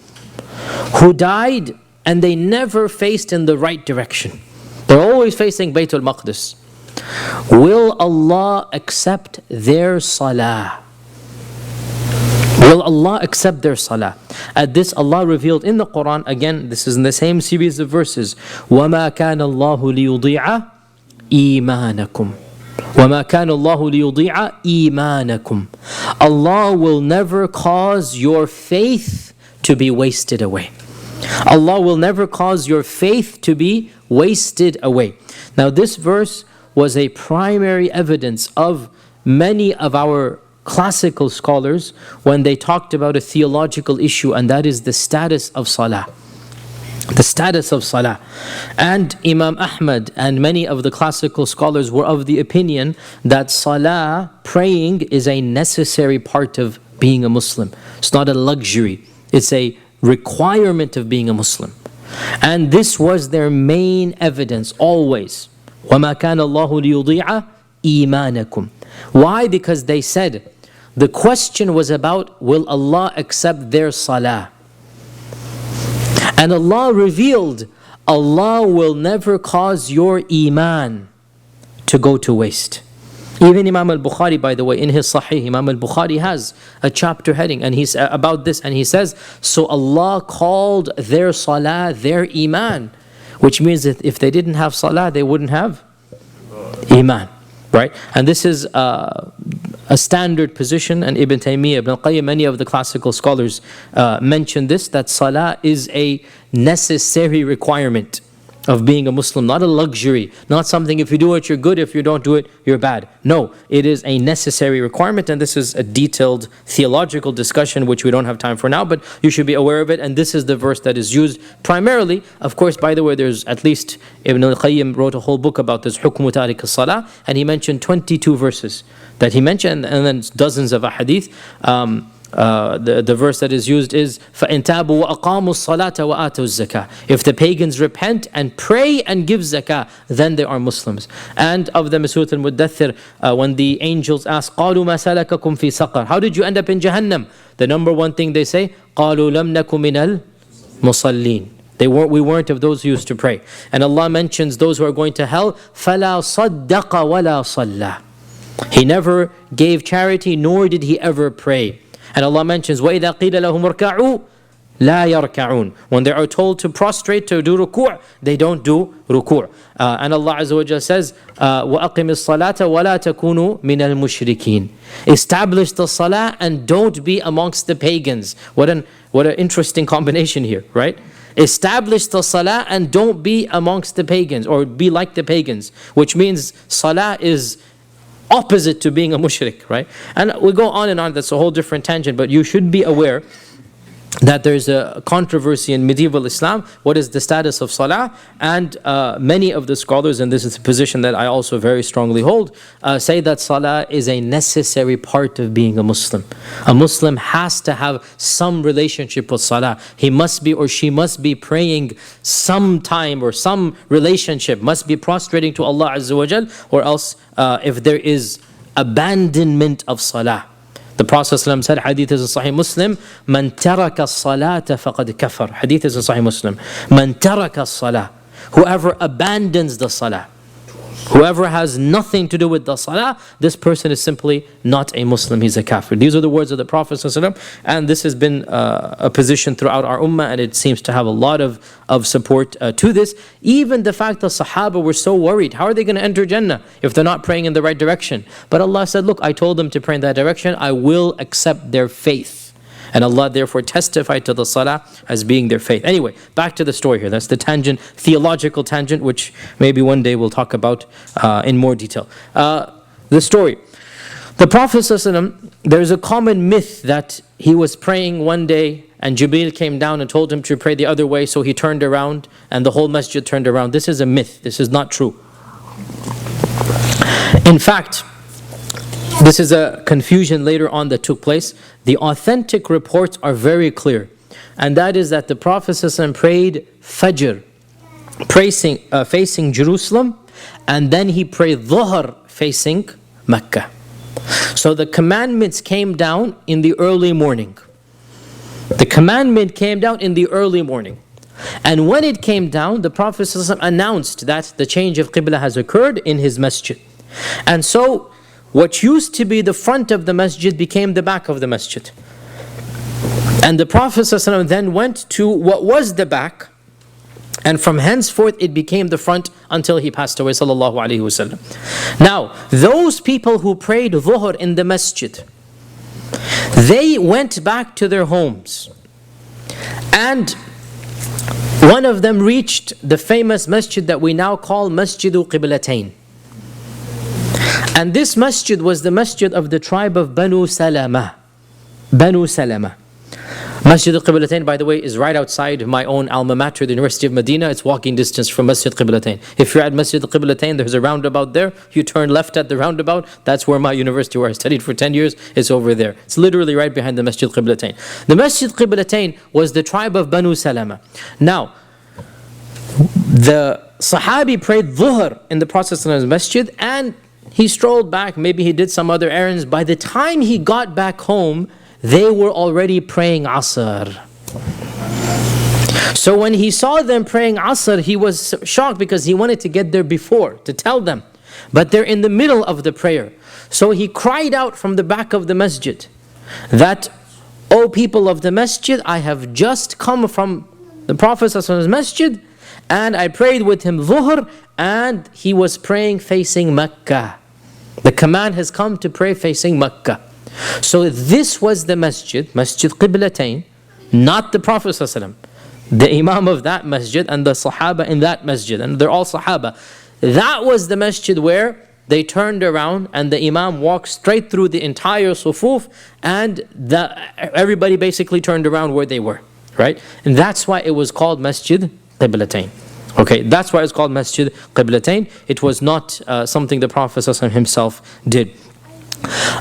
who died and they never faced in the right direction? They're always facing Baytul Maqdis. Will Allah accept their salah? Will Allah accept their salah? At this, Allah revealed in the Quran, again, this is in the same series of verses, وَمَا كَانَ اللَّهُ لِيُضِيعَ إِيمَانَكُمْ. وَمَا كَانَ اللَّهُ لِيُضِيعَ إِيمَانَكُمْ. Allah will never cause your faith to be wasted away. Allah will never cause your faith to be wasted away. Now this verse was a primary evidence of many of our classical scholars when they talked about a theological issue, and that is the status of Salah. The status of Salah. And Imam Ahmad and many of the classical scholars were of the opinion that Salah, praying, is a necessary part of being a Muslim. It's not a luxury. It's a requirement of being a Muslim. And this was their main evidence always. وَمَا كَانَ اللَّهُ لِيُضِيعَ إِيمَانَكُمْ. Why? Because they said, the question was about, will Allah accept their salah? And Allah revealed, Allah will never cause your iman to go to waste. Even Imam al-Bukhari, by the way, in his Sahih, Imam al-Bukhari has a chapter heading and he's about this, and he says, so Allah called their salah their iman, which means that if they didn't have salah, they wouldn't have iman, right? And this is a standard position, and Ibn Taymiyyah, Ibn Qayyim, many of the classical scholars mention this, that salah is a necessary requirement of being a Muslim, not a luxury, not something if you do it you're good, if you don't do it you're bad. No, it is a necessary requirement, and this is a detailed theological discussion which we don't have time for now, but you should be aware of it, and this is the verse that is used primarily. Of course, by the way, there's at least, Ibn al-Qayyim wrote a whole book about this, حُكْمُ تَارِكَ الصَّلَاةِ, and he mentioned 22 verses that he mentioned, and then dozens of ahadith. The verse that is used is فَإِن تَابُوا وَأَقَامُوا الصَّلَاةَ وَآتَوُا الزَّكَاةَ. If the pagans repent and pray and give zakah, then they are Muslims. And of the Surah Al-Muddathir, when the angels ask, قَالُوا مَا سَلَكَكُمْ فِي سَقَرٍ, how did you end up in Jahannam? The number one thing they say, قَالُوا لَمْ نَكُ مِنَ الْمُصَلِّينَ. We weren't of those who used to pray. And Allah mentions those who are going to hell, فَلَا صَدَّقَ وَلَا صَلَّى. He never gave charity, nor did he ever pray. And Allah mentions, وَإِذَا قِيلَ لَهُمْ ارْكَعُوا لَا يَرْكَعُونَ. When they are told to prostrate, to do ruku', they don't do ruku'. And Allah Azza wa Jalla says, وَأَقِمِ الصَّلَاةَ وَلَا تَكُونُوا مِنَ الْمُشْرِكِينَ. Establish the salah and don't be amongst the pagans. What an interesting combination here, right? Establish the salah and don't be amongst the pagans, or be like the pagans, which means salah is opposite to being a mushrik, right? And we go on and on, that's a whole different tangent, but you should be aware that there's a controversy in medieval Islam. What is the status of salah? And many of the scholars, and this is a position that I also very strongly hold, say that salah is a necessary part of being a Muslim. A Muslim has to have some relationship with salah. He must be, or she must be praying some time, or some relationship, must be prostrating to Allah Azza wa Jal, or else if there is abandonment of salah. The Prophet ﷺ said, hadith is in Sahih Muslim, Man taraka salata faqad kafar. Hadith is in Sahih Muslim. Man taraka salah. Whoever abandons the salah, whoever has nothing to do with the salah, this person is simply not a Muslim, he's a kafir. These are the words of the Prophet ﷺ, and this has been a position throughout our ummah, and it seems to have a lot of support to this. Even the fact that Sahaba were so worried, how are they going to enter Jannah if they're not praying in the right direction? But Allah said, look, I told them to pray in that direction, I will accept their faith. And Allah therefore testified to the salah as being their faith. Anyway, back to the story here. That's the tangent, theological tangent, which maybe one day we'll talk about in more detail. The story. The Prophet ﷺ, there's a common myth that he was praying one day and Jibreel came down and told him to pray the other way, so he turned around and the whole masjid turned around. This is a myth. This is not true. In fact, this is a confusion later on that took place. The authentic reports are very clear. And that is that the Prophet ﷺ prayed Fajr, facing Jerusalem, and then he prayed Dhuhr facing Makkah. So the commandments came down in the early morning. The commandment came down in the early morning. And when it came down, the Prophet ﷺ announced that the change of Qibla has occurred in his masjid. And so, what used to be the front of the masjid became the back of the masjid. And the Prophet ﷺ then went to what was the back, and from henceforth it became the front until he passed away, sallallahu alaihi wasallam. Now, those people who prayed Dhuhr in the masjid, they went back to their homes. And one of them reached the famous masjid that we now call Masjidu Qiblatayn. And this masjid was the masjid of the tribe of Banu Salama. Banu Salama. Masjid al-Qiblatain, by the way, is right outside my own alma mater, the University of Medina. It's walking distance from Masjid Qiblatain. If you're at Masjid al-Qiblatain, there's a roundabout there. You turn left at the roundabout. That's where my university, where I studied for 10 years, is over there. It's literally right behind the Masjid Qiblatain. The Masjid Qiblatain was the tribe of Banu Salama. Now, the Sahabi prayed Dhuhr in the Prophet's masjid, and he strolled back. Maybe he did some other errands. By the time he got back home, they were already praying Asr. So when he saw them praying Asr, he was shocked because he wanted to get there before to tell them. But they're in the middle of the prayer. So he cried out from the back of the masjid that, O people of the masjid, I have just come from the Prophet's masjid, and I prayed with him Dhuhr, and he was praying facing Makkah. The command has come to pray facing Makkah. So this was the masjid, Masjid Qiblatain, not the Prophet ﷺ. The Imam of that masjid and the Sahaba in that masjid, and they're all Sahaba. That was the masjid where they turned around and the Imam walked straight through the entire sufuf, and everybody basically turned around where they were, right? And that's why it was called Masjid Qiblatain. Okay, that's why it's called Masjid Qiblatain. It was not something the Prophet ﷺ himself did.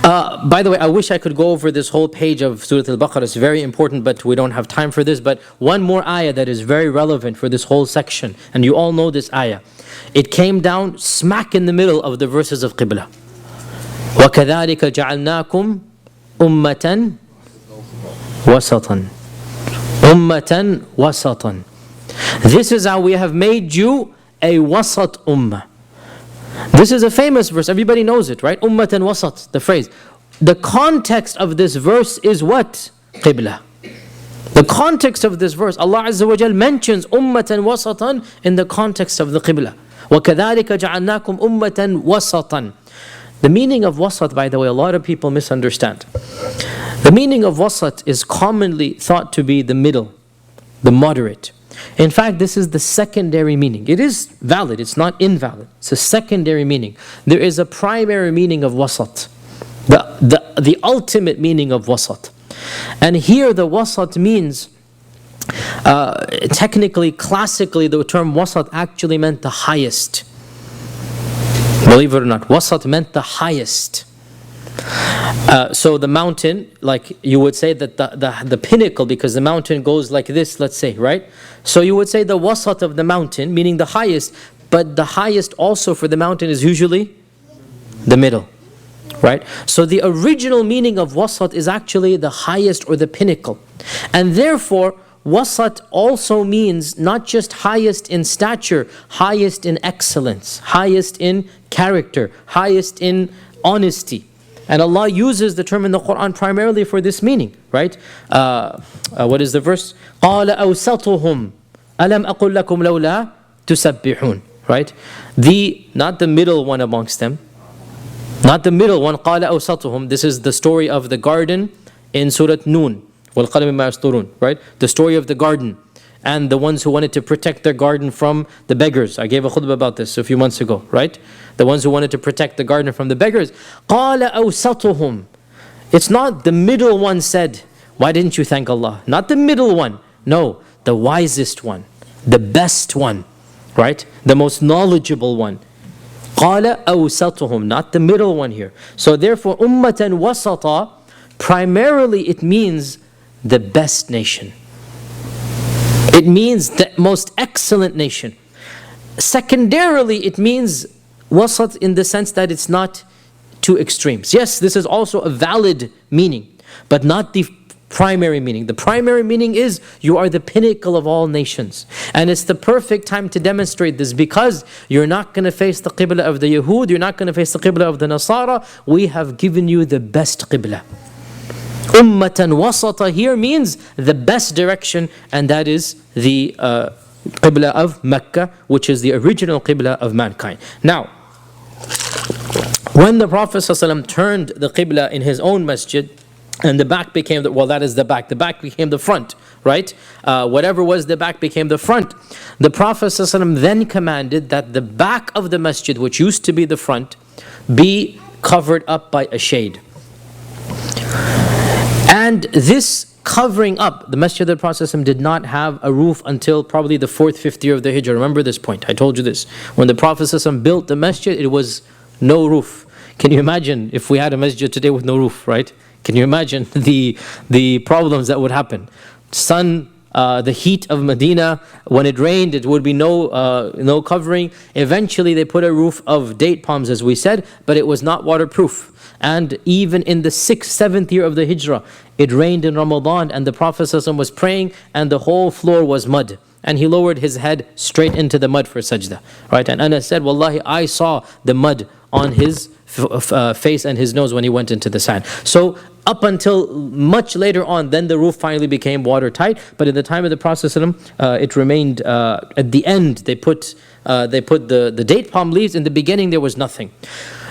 By the way, I wish I could go over this whole page of Surah Al-Baqarah. It's very important, but we don't have time for this. But one more ayah that is very relevant for this whole section, and you all know this ayah. It came down smack in the middle of the verses of Qibla. وَكَذَلِكَ جَعَلْنَاكُمْ أُمَّةً وَسَطًا. أُمَّةً وَسَطًا. This is how we have made you a wasat ummah. This is a famous verse, everybody knows it, right? Ummatan wasat, the phrase. The context of this verse is what? Qibla. The context of this verse, Allah Azza wa Jal mentions ummatan wasatan in the context of the Qibla. وَكَذَلِكَ جَعَلْنَاكُمْ أُمَّةً وَسَطًا. The meaning of wasat, by the way, a lot of people misunderstand. The meaning of wasat is commonly thought to be the middle, the moderate. In fact, this is the secondary meaning. It is valid, it's not invalid. It's a secondary meaning. There is a primary meaning of wasat, the ultimate meaning of wasat. And here the wasat means, technically, classically, the term wasat actually meant the highest. Believe it or not, wasat meant the highest. So the mountain, like you would say that the pinnacle, because the mountain goes like this, let's say, right? So you would say the wasat of the mountain, meaning the highest, but the highest also for the mountain is usually the middle, right? So the original meaning of wasat is actually the highest or the pinnacle. And therefore, wasat also means not just highest in stature, highest in excellence, highest in character, highest in honesty. And Allah uses the term in the Quran primarily for this meaning, right? What is the verse? قَالَ أَوْسَطُهُمْ أَلَمْ أَقُلْ لَكُمْ لَوْلَا تُسَبِّحُونَ. Right? Not the middle one amongst them. Not the middle one. قَالَ أَوْسَطُهُمْ. This is the story of the garden in Surah Noon. وَالْقَلَمِ مَا يَسْطُرُونَ. Right? The story of the garden. And the ones who wanted to protect their garden from the beggars. I gave a khutbah about this a few months ago, right? The ones who wanted to protect the garden from the beggars. قَالَ أَوْسَطُهُمْ. It's not the middle one said, why didn't you thank Allah? Not the middle one. No, the wisest one. The best one. Right? The most knowledgeable one. قَالَ أَوْسَطُهُمْ. Not the middle one here. So therefore, ummatan wasata, primarily it means the best nation. It means the most excellent nation. Secondarily, it means wasat in the sense that it's not two extremes. Yes, this is also a valid meaning, but not the primary meaning. The primary meaning is you are the pinnacle of all nations. And it's the perfect time to demonstrate this, because you're not going to face the Qibla of the Yahud, you're not going to face the Qibla of the Nasara. We have given you the best Qibla. Ummatan wasata here means the best direction, and that is the Qibla of Makkah, which is the original Qibla of mankind. Now, when the Prophet ﷺ turned the Qibla in his own masjid, and the back became that is the back became the front, right? Whatever was the back became the front. The Prophet ﷺ then commanded that the back of the masjid, which used to be the front, be covered up by a shade. And this covering up. The Masjid of the Prophet did not have a roof until probably the 4th, 5th year of the Hijrah. Remember this point, I told you this. When the Prophet built the masjid, it was no roof. Can you imagine if we had a masjid today with no roof, right? Can you imagine the problems that would happen? The heat of Medina, when it rained, it would be no covering. Eventually they put a roof of date palms, as we said, but it was not waterproof. And even in the 6th, 7th year of the Hijrah, it rained in Ramadan and the Prophet ﷺ was praying and the whole floor was mud. And he lowered his head straight into the mud for sajda. Right? And Anas said, Wallahi, I saw the mud on his face and his nose when he went into the sand. So up until much later on, then the roof finally became watertight. But in the time of the Prophet it remained, at the end, they put the date palm leaves. In the beginning, there was nothing.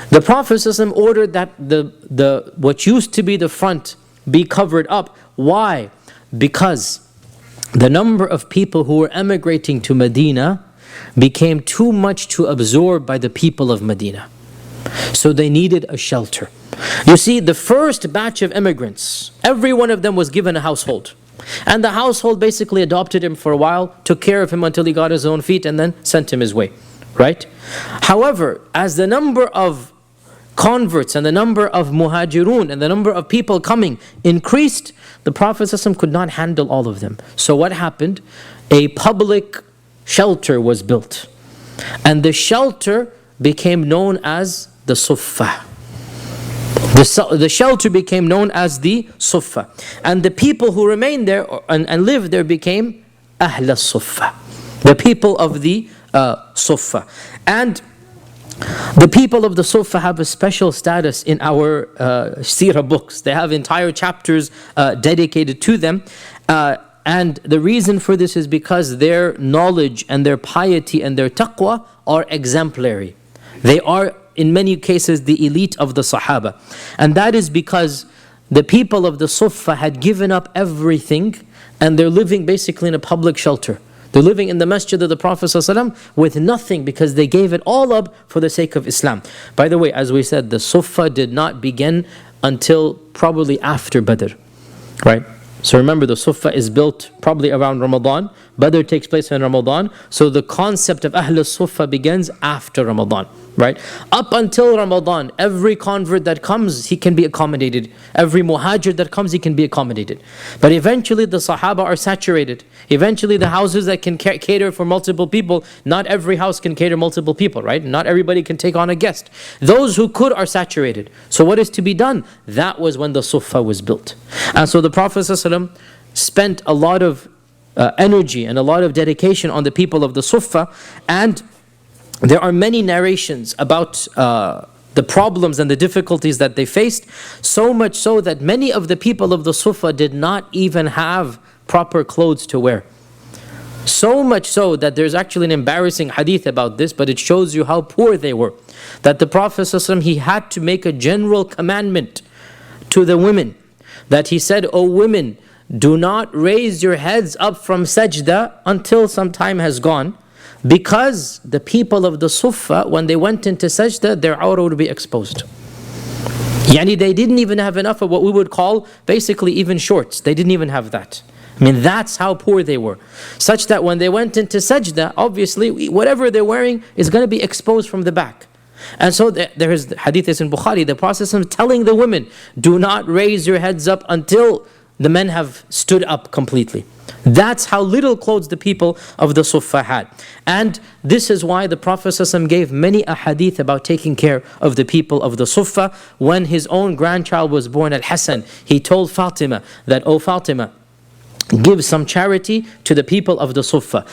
The Prophet ordered that what used to be the front be covered up. Why? Because the number of people who were emigrating to Medina became too much to absorb by the people of Medina. So they needed a shelter. You see, the first batch of immigrants, every one of them was given a household. And the household basically adopted him for a while, took care of him until he got his own feet, and then sent him his way. Right? However, as the number of converts and the number of muhajirun and the number of people coming increased, the Prophet ﷺ could not handle all of them. So what happened? A public shelter was built. And the shelter became known as the Suffah. The shelter became known as the Suffah. And the people who remained there and lived there became Ahl al-Suffah, the people of the Suffah. And the people of the Suffah have a special status in our Seerah books. They have entire chapters dedicated to them. And the reason for this is because their knowledge and their piety and their taqwa are exemplary. They are, in many cases, the elite of the Sahaba. And that is because the people of the Suffah had given up everything and they're living basically in a public shelter. They're living in the masjid of the Prophet ﷺ with nothing because they gave it all up for the sake of Islam. By the way, as we said, the Suffah did not begin until probably after Badr. Right? So remember, the Suffah is built probably around Ramadan. Badr takes place in Ramadan. So the concept of Ahl al-Suffah begins after Ramadan. Right? Up until Ramadan, every convert that comes, he can be accommodated. Every muhajir that comes, he can be accommodated. But eventually the Sahaba are saturated. Eventually the houses that can cater for multiple people, not every house can cater multiple people, right? Not everybody can take on a guest. Those who could are saturated. So what is to be done? That was when the Suffah was built. And so the Prophet ﷺ spent a lot of energy and a lot of dedication on the people of the Suffah, and there are many narrations about the problems and the difficulties that they faced, so much so that many of the people of the Suffah did not even have proper clothes to wear. So much so that there's actually an embarrassing hadith about this, but it shows you how poor they were. That the Prophet ﷺ, he had to make a general commandment to the women, that he said, "O women, do not raise your heads up from sajda until some time has gone, because the people of the Suffah, when they went into sajda, their awrah would be exposed." Yani they didn't even have enough of what we would call basically even shorts. They didn't even have that. I mean, that's how poor they were. Such that when they went into sajda, obviously whatever they're wearing is going to be exposed from the back. And so there is hadith is in Bukhari, the Prophet telling the women, do not raise your heads up until the men have stood up completely. That's how little clothes the people of the Suffah had. And this is why the Prophet ﷺ gave many a hadith about taking care of the people of the Suffah. When his own grandchild was born, Al-Hasan, he told Fatima that, "O Fatima, give some charity to the people of the Suffah."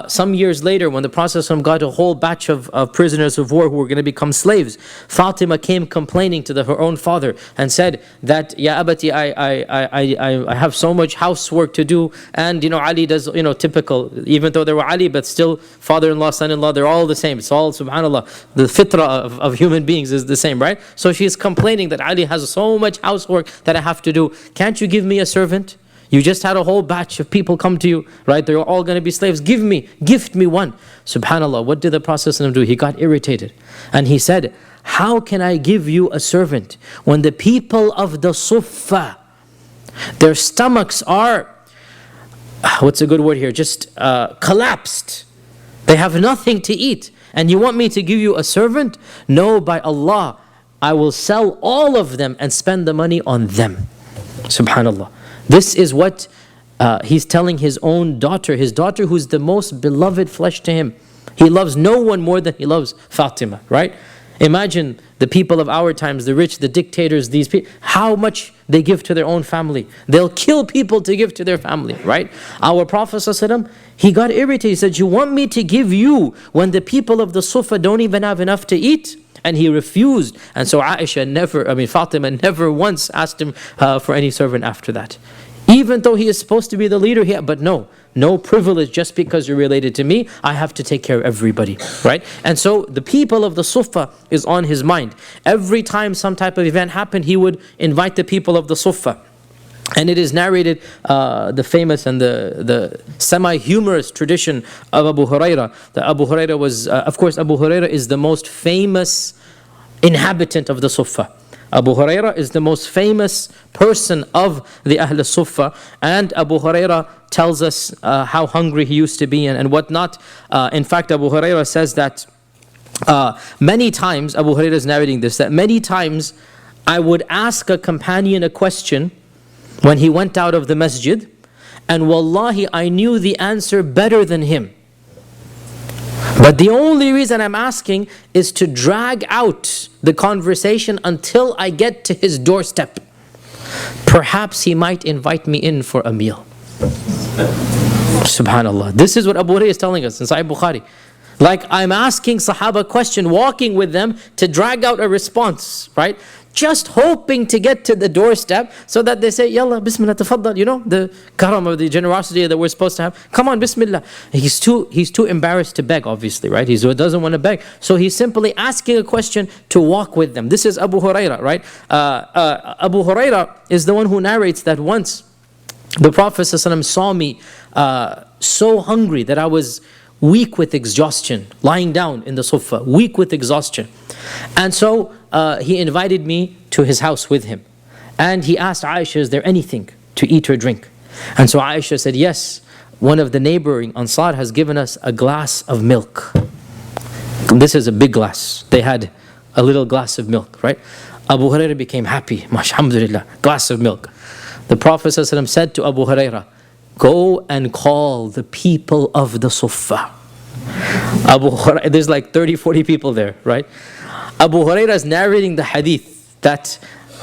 Some years later, when the Prophet ﷺ got a whole batch of prisoners of war who were going to become slaves, Fatima came complaining to her own father and said that, "Ya abati, I have so much housework to do, and Ali does, typical, even though they were Ali, but still father-in-law, son-in-law, they're all the same. It's all, subhanAllah, the fitrah of human beings is the same, right? So she's complaining that Ali has so much housework that I have to do. Can't you give me a servant? You just had a whole batch of people come to you, right? They're all going to be slaves. Gift me one." Subhanallah, what did the Prophet do? He got irritated. And he said, "How can I give you a servant when the people of the Suffah Their stomachs are, what's a good word here, just collapsed. They have nothing to eat. And you want me to give you a servant? No, by Allah, I will sell all of them and spend the money on them. Subhanallah. This is what he's telling his own daughter, his daughter who's the most beloved flesh to him. He loves no one more than he loves Fatima, right? Imagine the people of our times, the rich, the dictators, these people, how much they give to their own family. They'll kill people to give to their family, right? Our Prophet ﷺ, he got irritated. He said, you want me to give you when the people of the Suffah don't even have enough to eat? And he refused. And so Fatima never once asked him for any servant after that. Even though he is supposed to be the leader, but no privilege just because you're related to me. I have to take care of everybody, right? And so the people of the Suffah is on his mind. Every time some type of event happened, he would invite the people of the Suffah. And it is narrated, the famous and the semi-humorous tradition of Abu Huraira. That Abu Huraira was, of course, Abu Huraira is the most famous inhabitant of the Suffah. Abu Huraira is the most famous person of the Ahl Suffah, and Abu Huraira tells us how hungry he used to be and whatnot. In fact, Abu Huraira says that many times, Abu Huraira is narrating this, that many times I would ask a companion a question when he went out of the masjid, and wallahi, I knew the answer better than him. But the only reason I'm asking is to drag out the conversation until I get to his doorstep. Perhaps he might invite me in for a meal. Subhanallah. This is what Abu Hurairah is telling us in Sahih Bukhari. Like, I'm asking Sahaba a question, walking with them to drag out a response, right? Just hoping to get to the doorstep so that they say, Yalla, Bismillah, tafaddal, you know, the karam or the generosity that we're supposed to have. Come on, Bismillah. He's too embarrassed to beg, obviously, right? He doesn't want to beg. So he's simply asking a question to walk with them. This is Abu Huraira, right? Abu Huraira is the one who narrates that once the Prophet ﷺ saw me so hungry that I was weak with exhaustion, lying down in the Suffah, weak with exhaustion. And so he invited me to his house with him. And he asked Aisha, is there anything to eat or drink? And so Aisha said, yes, one of the neighboring Ansar has given us a glass of milk. This is a big glass. They had a little glass of milk, right? Abu Hurairah became happy, alhamdulillah, glass of milk. The Prophet ﷺ said to Abu Hurairah, go and call the people of the Suffah. There's like 30, 40 people there, right? Abu Hurairah is narrating the hadith that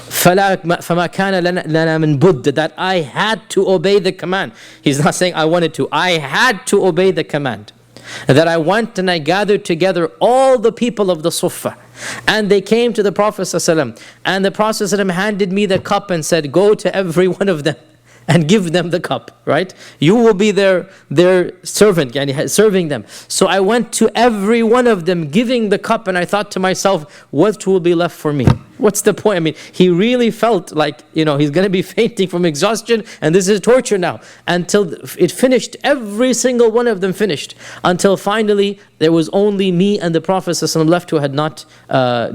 فَمَا كَانَ لَنَا مِن بُدَّ, that I had to obey the command. He's not saying I wanted to. I had to obey the command. That I went and I gathered together all the people of the Suffah. And they came to the Prophet ﷺ. And the Prophet ﷺ handed me the cup and said, go to every one of them and give them the cup, right? You will be their servant, yani serving them. So I went to every one of them giving the cup, and I thought to myself, what will be left for me? What's the point? I mean, he really felt like, he's going to be fainting from exhaustion, and this is torture now. Until it finished, every single one of them finished. Until finally, there was only me and the Prophet ﷺ left who had not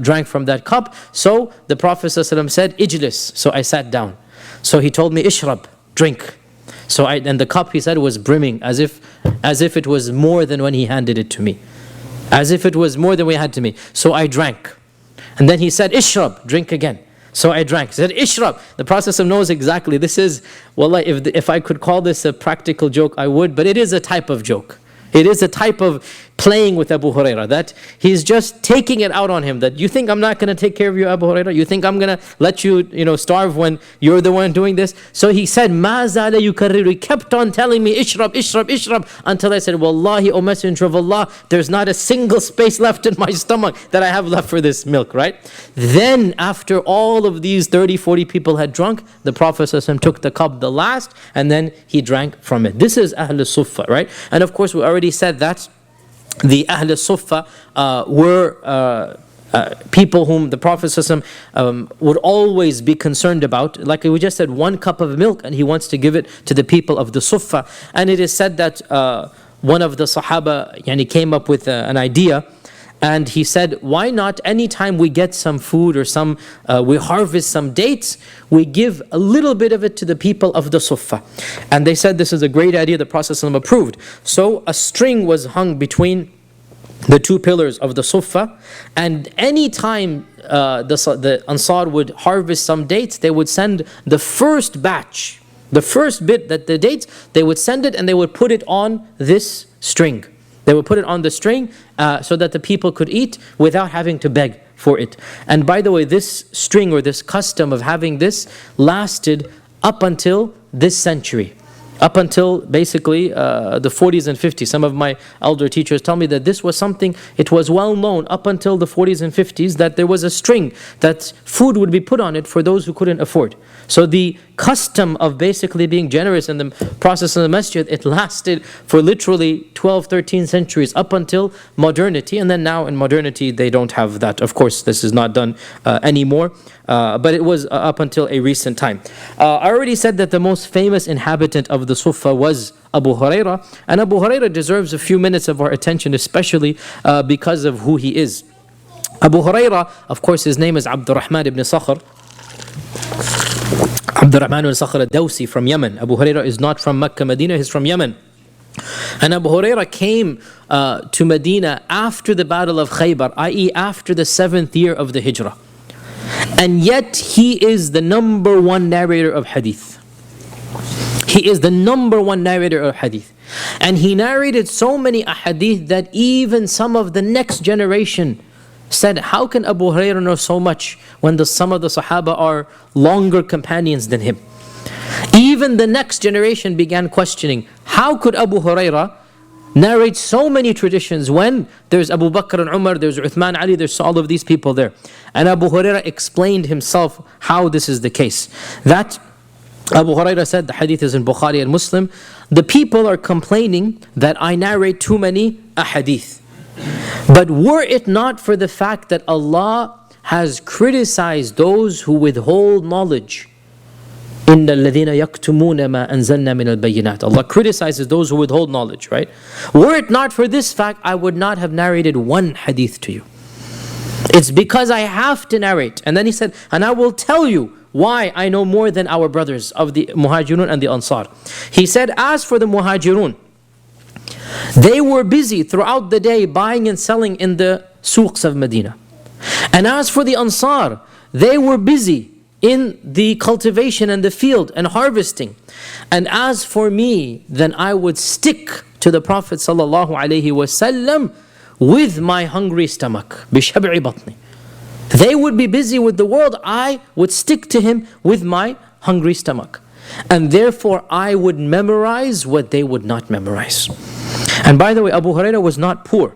drank from that cup. So the Prophet ﷺ said, Ijlis. So I sat down. So he told me, Ishrab, drink. So and the cup, he said, was brimming as if it was more than when he handed it to me. As if it was more than we had to me. So I drank. And then he said, Ishrab, drink again. So I drank. He said, Ishrab. The Prophet knows exactly. This is, wallah, if I could call this a practical joke, I would. But it is a type of joke. It is a type of playing with Abu Hurairah, that he's just taking it out on him, that you think I'm not going to take care of you, Abu Hurairah? You think I'm going to let you, starve when you're the one doing this? So he said, مَا زَالَ يُكَرِّرُ. He kept on telling me, Ishrab, Ishrab, Ishrab, until I said, Wallahi, O Messenger of Allah, there's not a single space left in my stomach that I have left for this milk, right? Then, after all of these 30, 40 people had drunk, the Prophet ﷺ took the cup, the last, and then he drank from it. This is Ahl Suffah, right? And of course, we already said that the Ahl Suffah were people whom the Prophet ﷺ would always be concerned about. Like we just said, 1 cup of milk, and he wants to give it to the people of the Suffah. And it is said that one of the Sahaba came up with an idea, And he said, why not anytime we get some food or we harvest some dates, we give a little bit of it to the people of the Suffah. And they said this is a great idea, the Prophet ﷺ approved. So a string was hung between the two pillars of the Suffah, and any time the Ansar would harvest some dates, they would send the first batch, the first bit that the dates, they would send it and they would put it on this string. They would put it on the string so that the people could eat without having to beg for it. And by the way, this string or this custom of having this lasted up until this century. Up until basically the 40s and 50s. Some of my elder teachers tell me that this was something, it was well known up until the 40s and 50s that there was a string that food would be put on it for those who couldn't afford. So the custom of basically being generous in the process of the masjid, it lasted for literally 12, 13 centuries up until modernity. And then now in modernity, they don't have that. Of course, this is not done anymore. But it was up until a recent time. I already said that the most famous inhabitant of the Suffah was Abu Hurairah. And Abu Hurairah deserves a few minutes of our attention, especially because of who he is. Abu Hurairah, of course, his name is Abdurrahman ibn Sakhr. Abdurrahman ibn Sakhr al-Dawsi from Yemen. Abu Hurairah is not from Makkah, Medina, he's from Yemen. And Abu Hurairah came to Medina after the Battle of Khaybar, i.e. after the 7th year of the Hijrah. And yet he is the number one narrator of hadith. He is the number one narrator of hadith. And he narrated so many ahadith that even some of the next generation said, how can Abu Hurairah know so much when some of the Sahaba are longer companions than him? Even the next generation began questioning, how could Abu Hurairah narrate so many traditions when there's Abu Bakr and Umar, there's Uthman, Ali, there's all of these people there. And Abu Hurairah explained himself how this is the case. That Abu Hurairah said, the hadith is in Bukhari and Muslim, the people are complaining that I narrate too many ahadith. But were it not for the fact that Allah has criticized those who withhold knowledge, إِنَّ الَّذِينَ يَكْتُمُونَ مَا أَنزَلْنَا مِنَ الْبَيِّنَاتِ, Allah criticizes those who withhold knowledge, right? Were it not for this fact, I would not have narrated one hadith to you. It's because I have to narrate. And then he said, and I will tell you why I know more than our brothers of the Muhajirun and the Ansar. He said, as for the Muhajirun, they were busy throughout the day buying and selling in the souqs of Medina. And as for the Ansar, they were busy in the cultivation and the field and harvesting. And as for me, then I would stick to the Prophet ﷺ with my hungry stomach. بِشَبْعِ بَطْنِ. They would be busy with the world, I would stick to him with my hungry stomach. And therefore I would memorize what they would not memorize. And by the way, Abu Hurairah was not poor.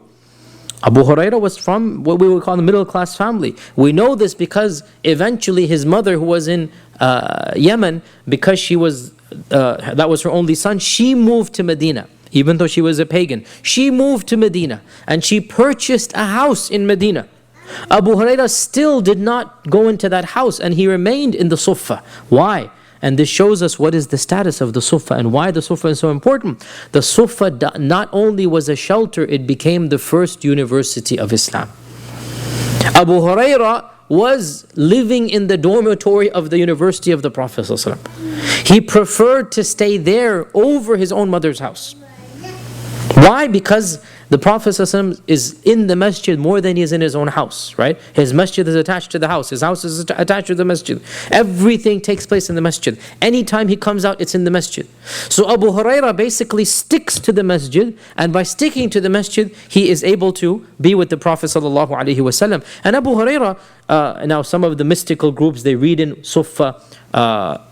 Abu Hurairah was from what we would call a middle class family. We know this because eventually his mother, who was in Yemen, because she was that was her only son, she moved to Medina. Even though she was a pagan, she moved to Medina and she purchased a house in Medina. Abu Hurairah still did not go into that house and he remained in the Suffah. Why? And this shows us what is the status of the Suffah and why the Suffah is so important. The Suffah not only was a shelter, it became the first university of Islam. Abu Hurairah was living in the dormitory of the University of the Prophet ﷺ. He preferred to stay there over his own mother's house. Why? Because the Prophet ﷺ is in the masjid more than he is in his own house, right? His masjid is attached to the house. His house is attached to the masjid. Everything takes place in the masjid. Anytime he comes out, it's in the masjid. So Abu Hurairah basically sticks to the masjid, and by sticking to the masjid, he is able to be with the Prophet ﷺ. And Abu Hurairah, now some of the mystical groups, they read in Suffah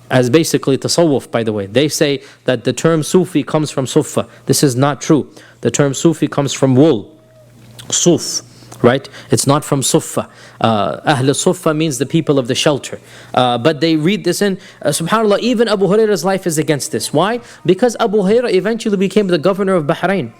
as basically tasawwuf, by the way. They say that the term Sufi comes from Suffah. This is not true. The term Sufi comes from wool, Suf, right? It's not from Suffah. Ahl Suffah means the people of the shelter. But they read this in, subhanAllah, even Abu Hurairah's life is against this. Why? Because Abu Hurairah eventually became the governor of Bahrain.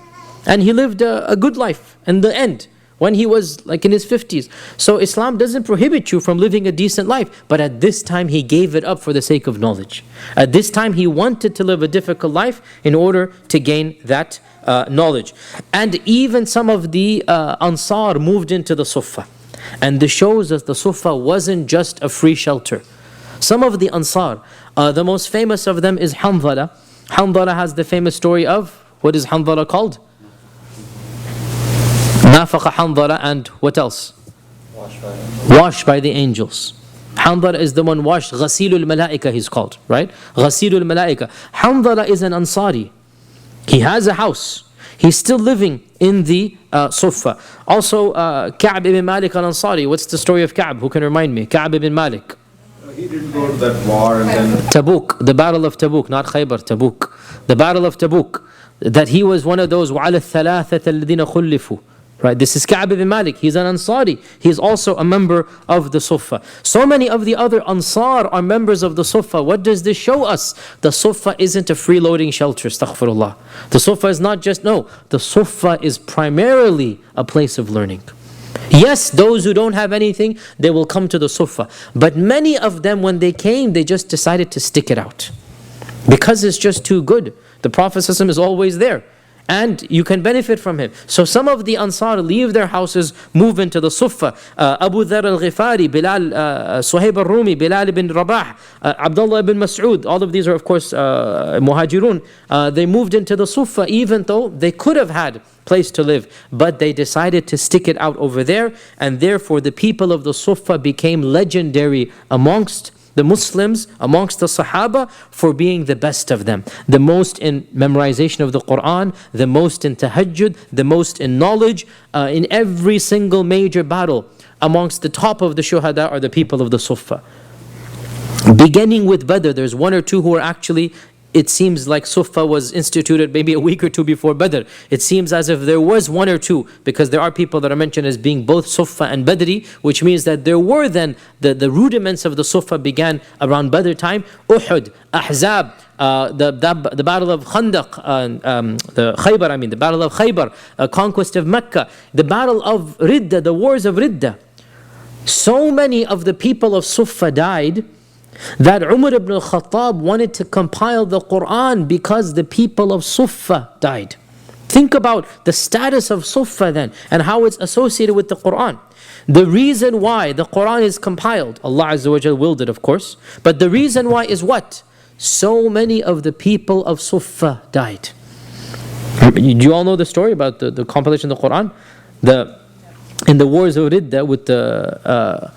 And he lived a good life in the end. when he was like in his 50s. So Islam doesn't prohibit you from living a decent life, but at this time he gave it up for the sake of knowledge. At this time he wanted to live a difficult life in order to gain that knowledge. And even some of the Ansar moved into the Suffah. And this shows us the Suffah wasn't just a free shelter. Some of the Ansar, the most famous of them is Hanzala. Hanzala has the famous story of, what is Hanzala called? Nafaqa Hanzala, and what else? Washed by the angels. Hanzala is the one washed. Ghasilul Malaika he's called, right? Ghasilul Malaika. Hanzala is an Ansari. He has a house. He's still living in the Suffah. Also, Ka'b ibn Malik al-Ansari. What's the story of Ka'b? Who can remind me? Ka'b ibn Malik. He didn't go to that war and then... Tabuk, the battle of Tabuk, not Khaybar, Tabuk. The battle of Tabuk. That he was one of those وَعَلَى الثَّلَاثَةَ الَّذِينَ خُلِّفُوا. Right, this is Ka'b ibn Malik. He's an Ansari. He's also a member of the Suffah. So many of the other Ansar are members of the Suffah. What does this show us? The Suffah isn't a freeloading shelter, astaghfirullah. The Suffah is not just, no. The Suffah is primarily a place of learning. Yes, those who don't have anything, they will come to the Suffah. But many of them, when they came, they just decided to stick it out. Because it's just too good. The Prophet ﷺ is always there. And you can benefit from him. So some of the Ansar leave their houses, move into the Suffah. Abu Dharr al-Ghifari, Bilal, Suhaib al-Rumi, Bilal ibn Rabah, Abdullah ibn Mas'ud. All of these are of course Muhajirun. They moved into the Suffah even though they could have had place to live. But they decided to stick it out over there. And therefore the people of the Suffah became legendary amongst the Muslims, amongst the Sahaba, for being the best of them. The most in memorization of the Quran, the most in tahajjud, the most in knowledge, in every single major battle. Amongst the top of the shuhada are the people of the Suffah. Beginning with Badr, there's one or two who are actually, it seems like Suffah was instituted maybe a week or two before Badr. It seems as if there was one or two, because there are people that are mentioned as being both Suffah and Badri, which means that there were then, the rudiments of the Suffah began around Badr time. Uhud, Ahzab, the battle of Khandaq, the battle of Khaybar, conquest of Makkah, the battle of Ridda, the wars of Ridda. So many of the people of Suffah died that Umar ibn al-Khattab wanted to compile the Quran because the people of Suffah died. Think about the status of Suffah then and how it's associated with the Quran. The reason why the Quran is compiled, Allah Azza wa Jal willed it of course, but the reason why is what? So many of the people of Suffah died. Do you all know the story about the compilation of the Quran? In the wars of Ridda with the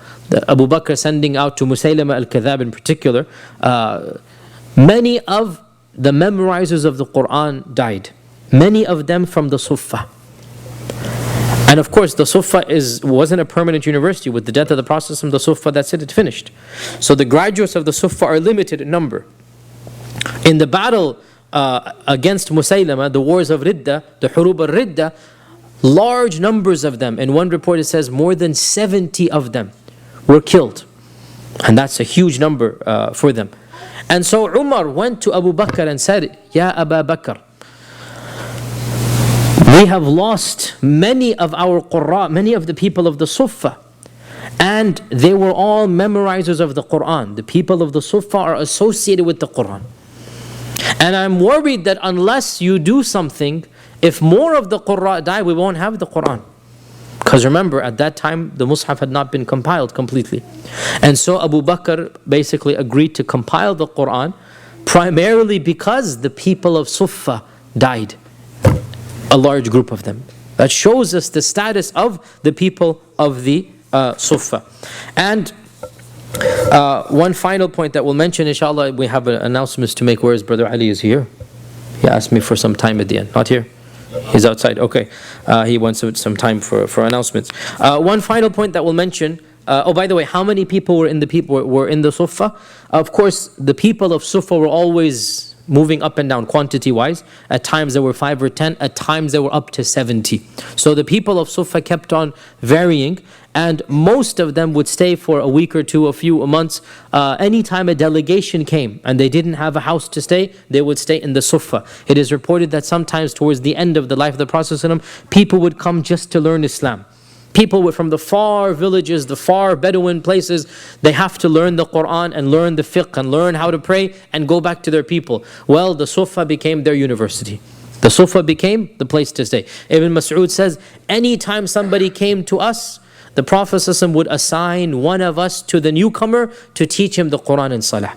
Abu Bakr sending out to Musaylama al-Kadhab in particular, many of the memorizers of the Quran died. Many of them from the Suffah. And of course the Suffah wasn't a permanent university. With the death of the Prophet, the Suffah, that's it, it's finished. So the graduates of the Suffah are limited in number. In the battle against Musaylama, the wars of Ridda, the Hurub al-Ridda, large numbers of them, in one report it says more than 70 of them were killed. And that's a huge number for them. And so Umar went to Abu Bakr and said, Ya Abu Bakr, we have lost many of our Qurra, many of the people of the Suffah. And they were all memorizers of the Quran. The people of the Suffah are associated with the Quran. And I'm worried that unless you do something, if more of the Qurra die, we won't have the Quran. Because remember, at that time, the Mus'haf had not been compiled completely. And so Abu Bakr basically agreed to compile the Quran, primarily because the people of Suffah died. A large group of them. That shows us the status of the people of the Suffah. And one final point that we'll mention, inshallah, we have announcements to make. Where is Brother Ali? Is here? He asked me for some time at the end. Not here? He's outside. Okay. He wants some time for announcements. One final point that we'll mention. Oh, by the way, how many people were in the Suffah? Of course, the people of Suffah were always moving up and down quantity-wise. At times there were 5 or 10. At times there were up to 70. So the people of Suffah kept on varying, and most of them would stay for a week or two, a few months. Anytime a delegation came and they didn't have a house to stay, they would stay in the Suffah. It is reported that sometimes towards the end of the life of the Prophet ﷺ, people would come just to learn Islam. People from the far villages, the far Bedouin places, they have to learn the Quran and learn the fiqh and learn how to pray and go back to their people. Well, the Suffah became their university. The Suffah became the place to stay. Ibn Mas'ud says, anytime somebody came to us, the Prophet ﷺ would assign one of us to the newcomer to teach him the Quran and Salah.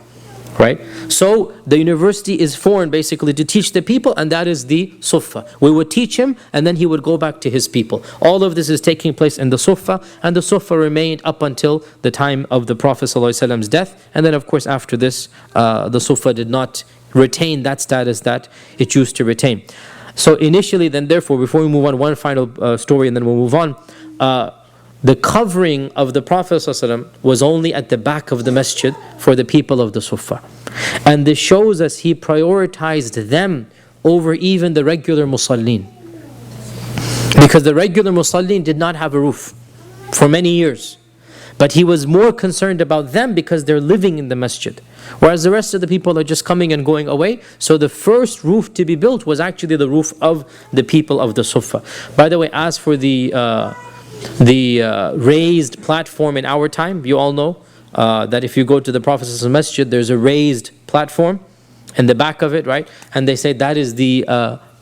Right? So the university is formed basically to teach the people, and that is the Suffah. We would teach him and then he would go back to his people. All of this is taking place in the Suffah, and the Suffah remained up until the time of the Prophet ﷺ's death. And then of course after this, the Suffah did not retain that status that it used to retain. So initially then, therefore, before we move on, one final story and then we'll move on. The covering of the Prophet ﷺ was only at the back of the masjid for the people of the Suffah. And this shows us he prioritized them over even the regular musallin. Because the regular musallin did not have a roof for many years. But he was more concerned about them because they're living in the masjid. Whereas the rest of the people are just coming and going away. So the first roof to be built was actually the roof of the people of the Suffah. By the way, as for the raised platform in our time, you all know that if you go to the Prophet's masjid, there's a raised platform in the back of it, right? And they say that is the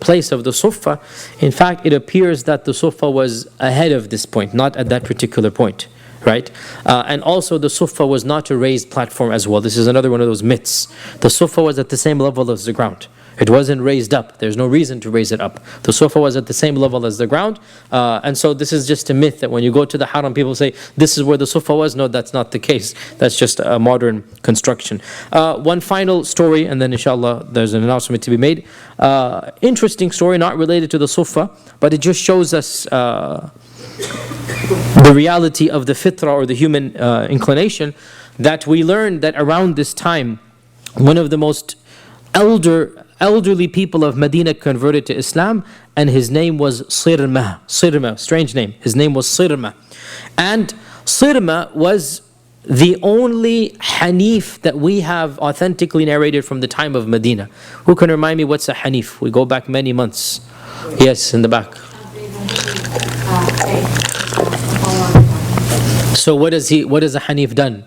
place of the Suffah. In fact, it appears that the Suffah was ahead of this point, not at that particular point, right? And also the Suffah was not a raised platform as well. This is another one of those myths. The Suffah was at the same level as the ground. It wasn't raised up. There's no reason to raise it up. The Suffah was at the same level as the ground. And so this is just a myth that when you go to the Haram, people say, this is where the Suffah was. No, that's not the case. That's just a modern construction. One final story, and then inshallah there's an announcement to be made. Interesting story, not related to the Suffah, but it just shows us the reality of the fitrah, or the human inclination, that we learned that around this time, one of the most elderly people of Medina converted to Islam, and his name was Sirma. Sirma, strange name. His name was Sirma. And Sirma was the only Hanif that we have authentically narrated from the time of Medina. Who can remind me what's a Hanif? We go back many months. Yes, in the back. So what has a Hanif done?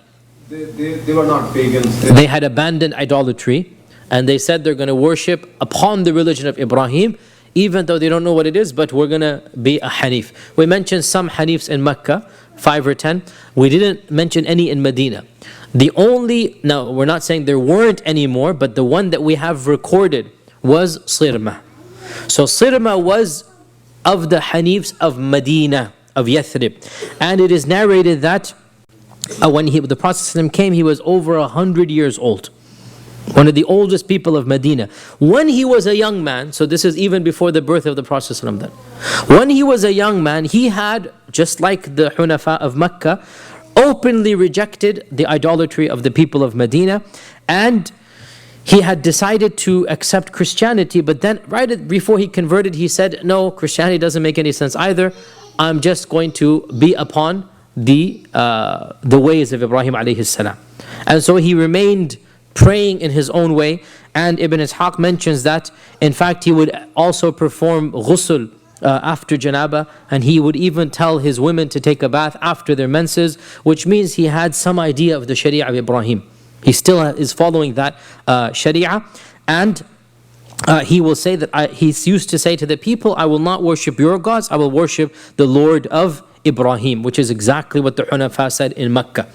They were not pagans. They had abandoned idolatry, and they said they're going to worship upon the religion of Ibrahim, even though they don't know what it is, but we're going to be a Hanif. We mentioned some Hanifs in Makkah, 5 or 10. We didn't mention any in Medina. Now we're not saying there weren't any more, but the one that we have recorded was Sirma. So Sirma was of the Hanifs of Medina, of Yathrib. And it is narrated that when the Prophet came, he was over 100 years old. One of the oldest people of Medina. When he was a young man, so this is even before the birth of the Prophet then. When he was a young man, he had, just like the Hunafa of Makkah, openly rejected the idolatry of the people of Medina, and he had decided to accept Christianity, but then right before he converted, he said, no, Christianity doesn't make any sense either. I'm just going to be upon the ways of Ibrahim alayhi salam. And so he remained praying in his own way, and Ibn Ishaq mentions that in fact he would also perform ghusl after janaba, and he would even tell his women to take a bath after their menses, which means he had some idea of the Sharia of Ibrahim. He still is following that Sharia, and he will say that he used to say to the people, I will not worship your gods, I will worship the Lord of Ibrahim, which is exactly what the Hunafa said in Makkah.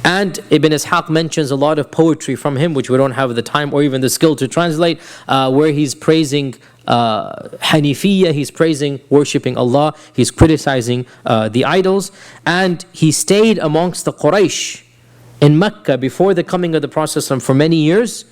And Ibn Ishaq mentions a lot of poetry from him, which we don't have the time or even the skill to translate, where he's praising Hanifiyya, he's praising worshipping Allah, he's criticizing the idols, and he stayed amongst the Quraysh in Makkah before the coming of the Prophet for many years,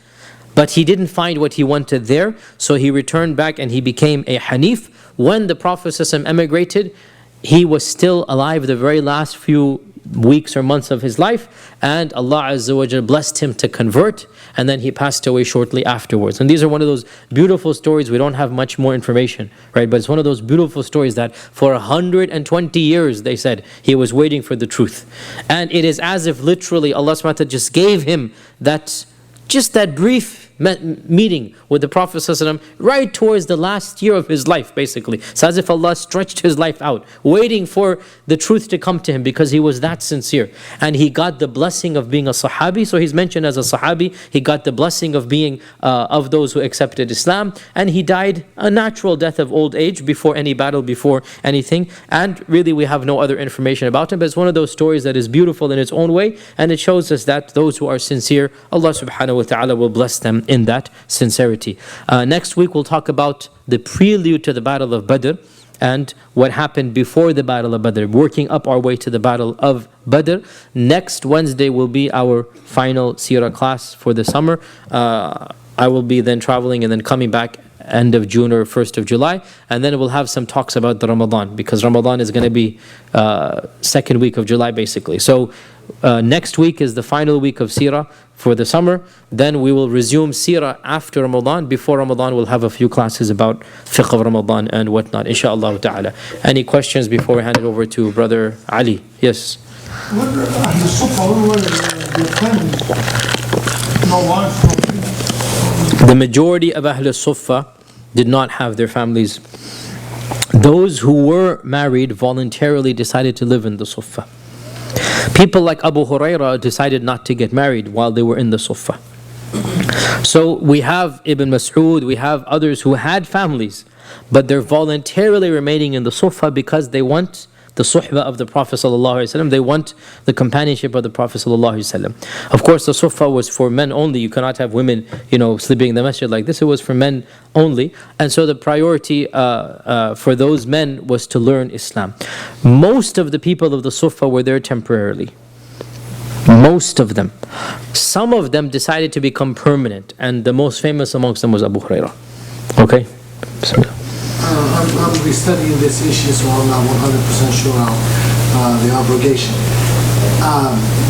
but he didn't find what he wanted there, so he returned back and he became a Hanif. When the Prophet emigrated, he was still alive the very last few weeks or months of his life, and Allah Azza wa Jal blessed him to convert, and then he passed away shortly afterwards. And these are one of those beautiful stories. We don't have much more information, right? But it's one of those beautiful stories that for 120 years, they said, he was waiting for the truth. And it is as if literally Allah subhanahu wa ta'ala just gave him that brief meeting with the Prophet ﷺ right towards the last year of his life, basically. It's as if Allah stretched his life out, waiting for the truth to come to him because he was that sincere. And he got the blessing of being a Sahabi, so he's mentioned as a Sahabi. He got the blessing of being of those who accepted Islam, and he died a natural death of old age, before any battle, before anything. And really we have no other information about him, but it's one of those stories that is beautiful in its own way, and it shows us that those who are sincere, Allah subhanahu wa ta'ala will bless them in that sincerity. Next week we'll talk about the prelude to the Battle of Badr and what happened before the Battle of Badr, working up our way to the Battle of Badr. Next Wednesday will be our final Seerah class for the summer. I will be then traveling and then coming back end of June or 1st of July, and then we'll have some talks about the Ramadan, because Ramadan is going to be second week of July basically. So next week is the final week of Seerah for the summer. Then we will resume Seerah after Ramadan. Before Ramadan we'll have a few classes about fiqh of Ramadan and whatnot, inshaAllah ta'ala. Any questions before we hand it over to Brother Ali? Yes. What the Suffah, what were their families? No wife, no. The majority of Ahl Suffah did not have their families. Those who were married voluntarily decided to live in the Suffah. People like Abu Hurairah decided not to get married while they were in the Suffah. So we have Ibn Mas'ud, we have others who had families, but they're voluntarily remaining in the Suffah because they want the suhbah of the Prophet ﷺ. They want the companionship of the Prophet ﷺ. Of course, the Suffah was for men only. You cannot have women, sleeping in the masjid like this. It was for men only. And so the priority for those men was to learn Islam. Most of the people of the Suffah were there temporarily. Most of them. Some of them decided to become permanent, and the most famous amongst them was Abu Hurairah. Okay? Bismillah. I'm restudying this issue, so I'm not 100% sure on the obligation.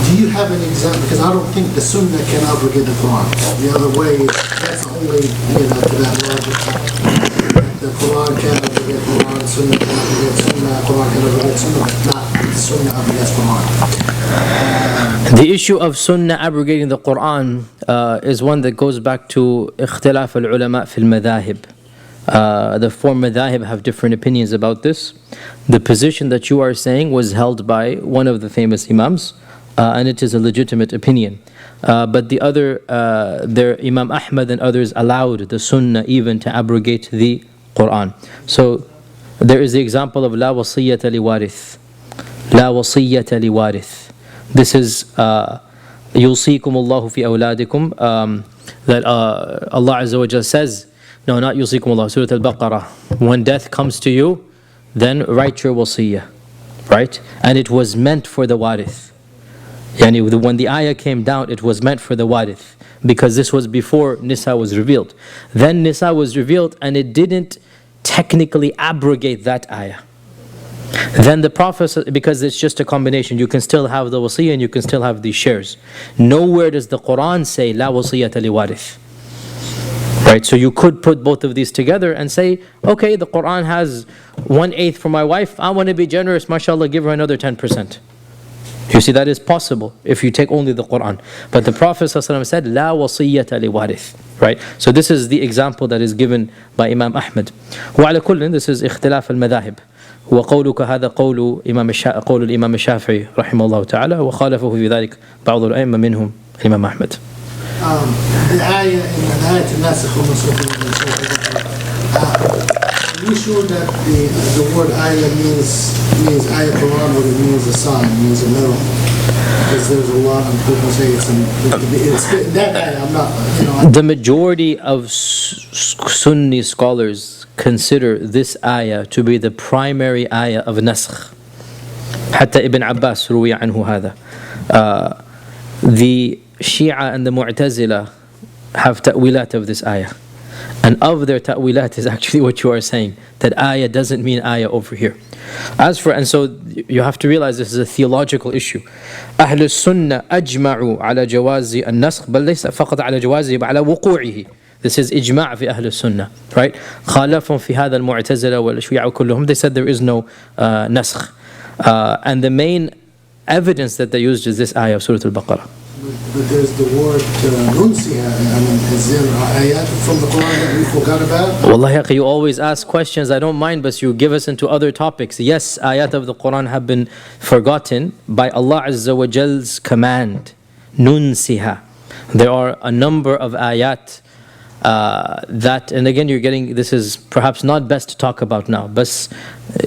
Do you have an example? Because I don't think the Sunnah can obligate the Quran. The other way, that's only, to that logic. The Quran can obligate Quran, Sunnah can obligate Sunnah, Quran can obligate Sunnah, but not the Sunnah obligates Quran. The issue of Sunnah abrogating the Quran is one that goes back to اختلاف العلماء في المذاهب. The four madhahib have different opinions about this. The position that you are saying was held by one of the famous imams, and it is a legitimate opinion. But the other, their Imam Ahmad and others allowed the Sunnah even to abrogate the Quran. So there is the example of La wasiyyata liwarith. La wasiyyata liwarith. This is Yusikum Allahu fi awladikum, that Allah Azza wa Jalla says, no, not Yusikum Allah, Surah Al-Baqarah. When death comes to you, then write your wasiyah. Right? And it was meant for the warith. Yani when the ayah came down, it was meant for the warith, because this was before Nisa was revealed. Then Nisa was revealed, and it didn't technically abrogate that ayah. Then the Prophet, because it's just a combination, you can still have the wasiyah and you can still have these shares. Nowhere does the Quran say La wasiyata li warith. Right, so you could put both of these together and say, okay, the Quran has 1/8 for my wife. I want to be generous, mashallah, give her another 10%. You see, that is possible if you take only the Quran. But the Prophet ﷺ said, La wasiyyata li warith. Right, so this is the example that is given by Imam Ahmad. وعلى كل, this is اختلاف المذاهب. وقولك هذا قول الإمام الشافعي رحمه الله تعالى وخالفه في ذلك بعض الأئمة منهم الإمام أحمد. The ayah in Ayat al-Nasikh are we sure that the word ayah means ayat Quran, or it means a sign, means a middle? Because there's a lot of people say it's that ayah. I'm not, The majority of Sunni scholars consider this ayah to be the primary ayah of naskh. حتى Ibn Abbas روي عنه هذا. The Shia and the Mu'tazila have ta'wilat of this ayah. And of their ta'wilat is actually what you are saying, that ayah doesn't mean ayah over here. And so you have to realize this is a theological issue. أهل السنة أجمعوا على جواز النسخ بل ليس فقط على جوازه بل على وقوعه. This is إجماع في أهل السنة, right? خالفهم في هذا المعتزلة والشيعة كلهم. They said there is no نسخ. And the main evidence that they used is this ayah of Surah Al-Baqarah. But there's the word nunsiha. I mean, is there ayat from the Quran that we forgot about? Wallahi, akhi, you always ask questions. I don't mind, but you give us into other topics. Yes, ayat of the Quran have been forgotten by Allah Azza wa Jal's command. Nunsiha. There are a number of ayat that, and again, you're getting, this is perhaps not best to talk about now, but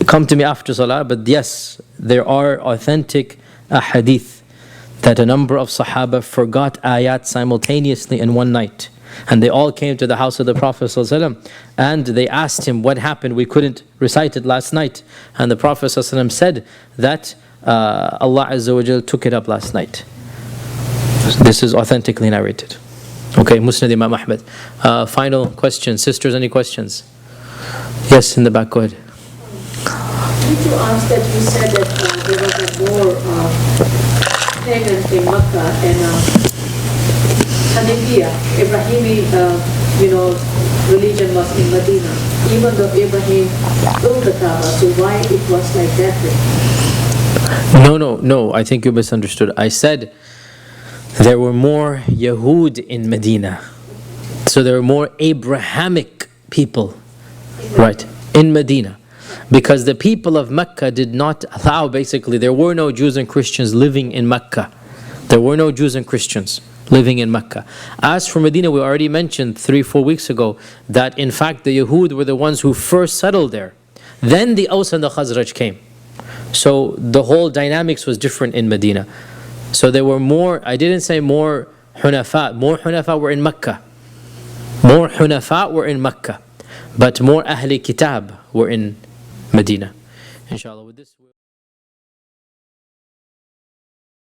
come to me after salah. But yes, there are authentic ahadith that a number of Sahaba forgot ayat simultaneously in one night. And they all came to the house of the Prophet ﷺ, and they asked him, what happened? We couldn't recite it last night. And the Prophet ﷺ said that Allah Azza wa Jal took it up last night. This is authentically narrated. Okay, Musnad Imam Ahmad. Final question. Sisters, any questions? Yes, in the back, go ahead. Did you ask that you said that there was a more pagans in Makkah and Hanafiya, Ibrahimi, religion was in Medina, even though Ibrahim built the Kaaba, so why it was like that way? No, I think you misunderstood. I said there were more Yahud in Medina. So there were more Abrahamic people, right, in Medina. Because the people of Mecca did not allow, basically, there were no Jews and Christians living in Mecca. There were no Jews and Christians living in Mecca. As for Medina, we already mentioned 3-4 weeks ago that in fact the Yahud were the ones who first settled there. Then the Aus and the Khazraj came. So the whole dynamics was different in Medina. So there were more, I didn't say more Hunafa were in Mecca. More Hunafa were in Mecca. But more Ahli Kitab were in Medina. Inshallah, with this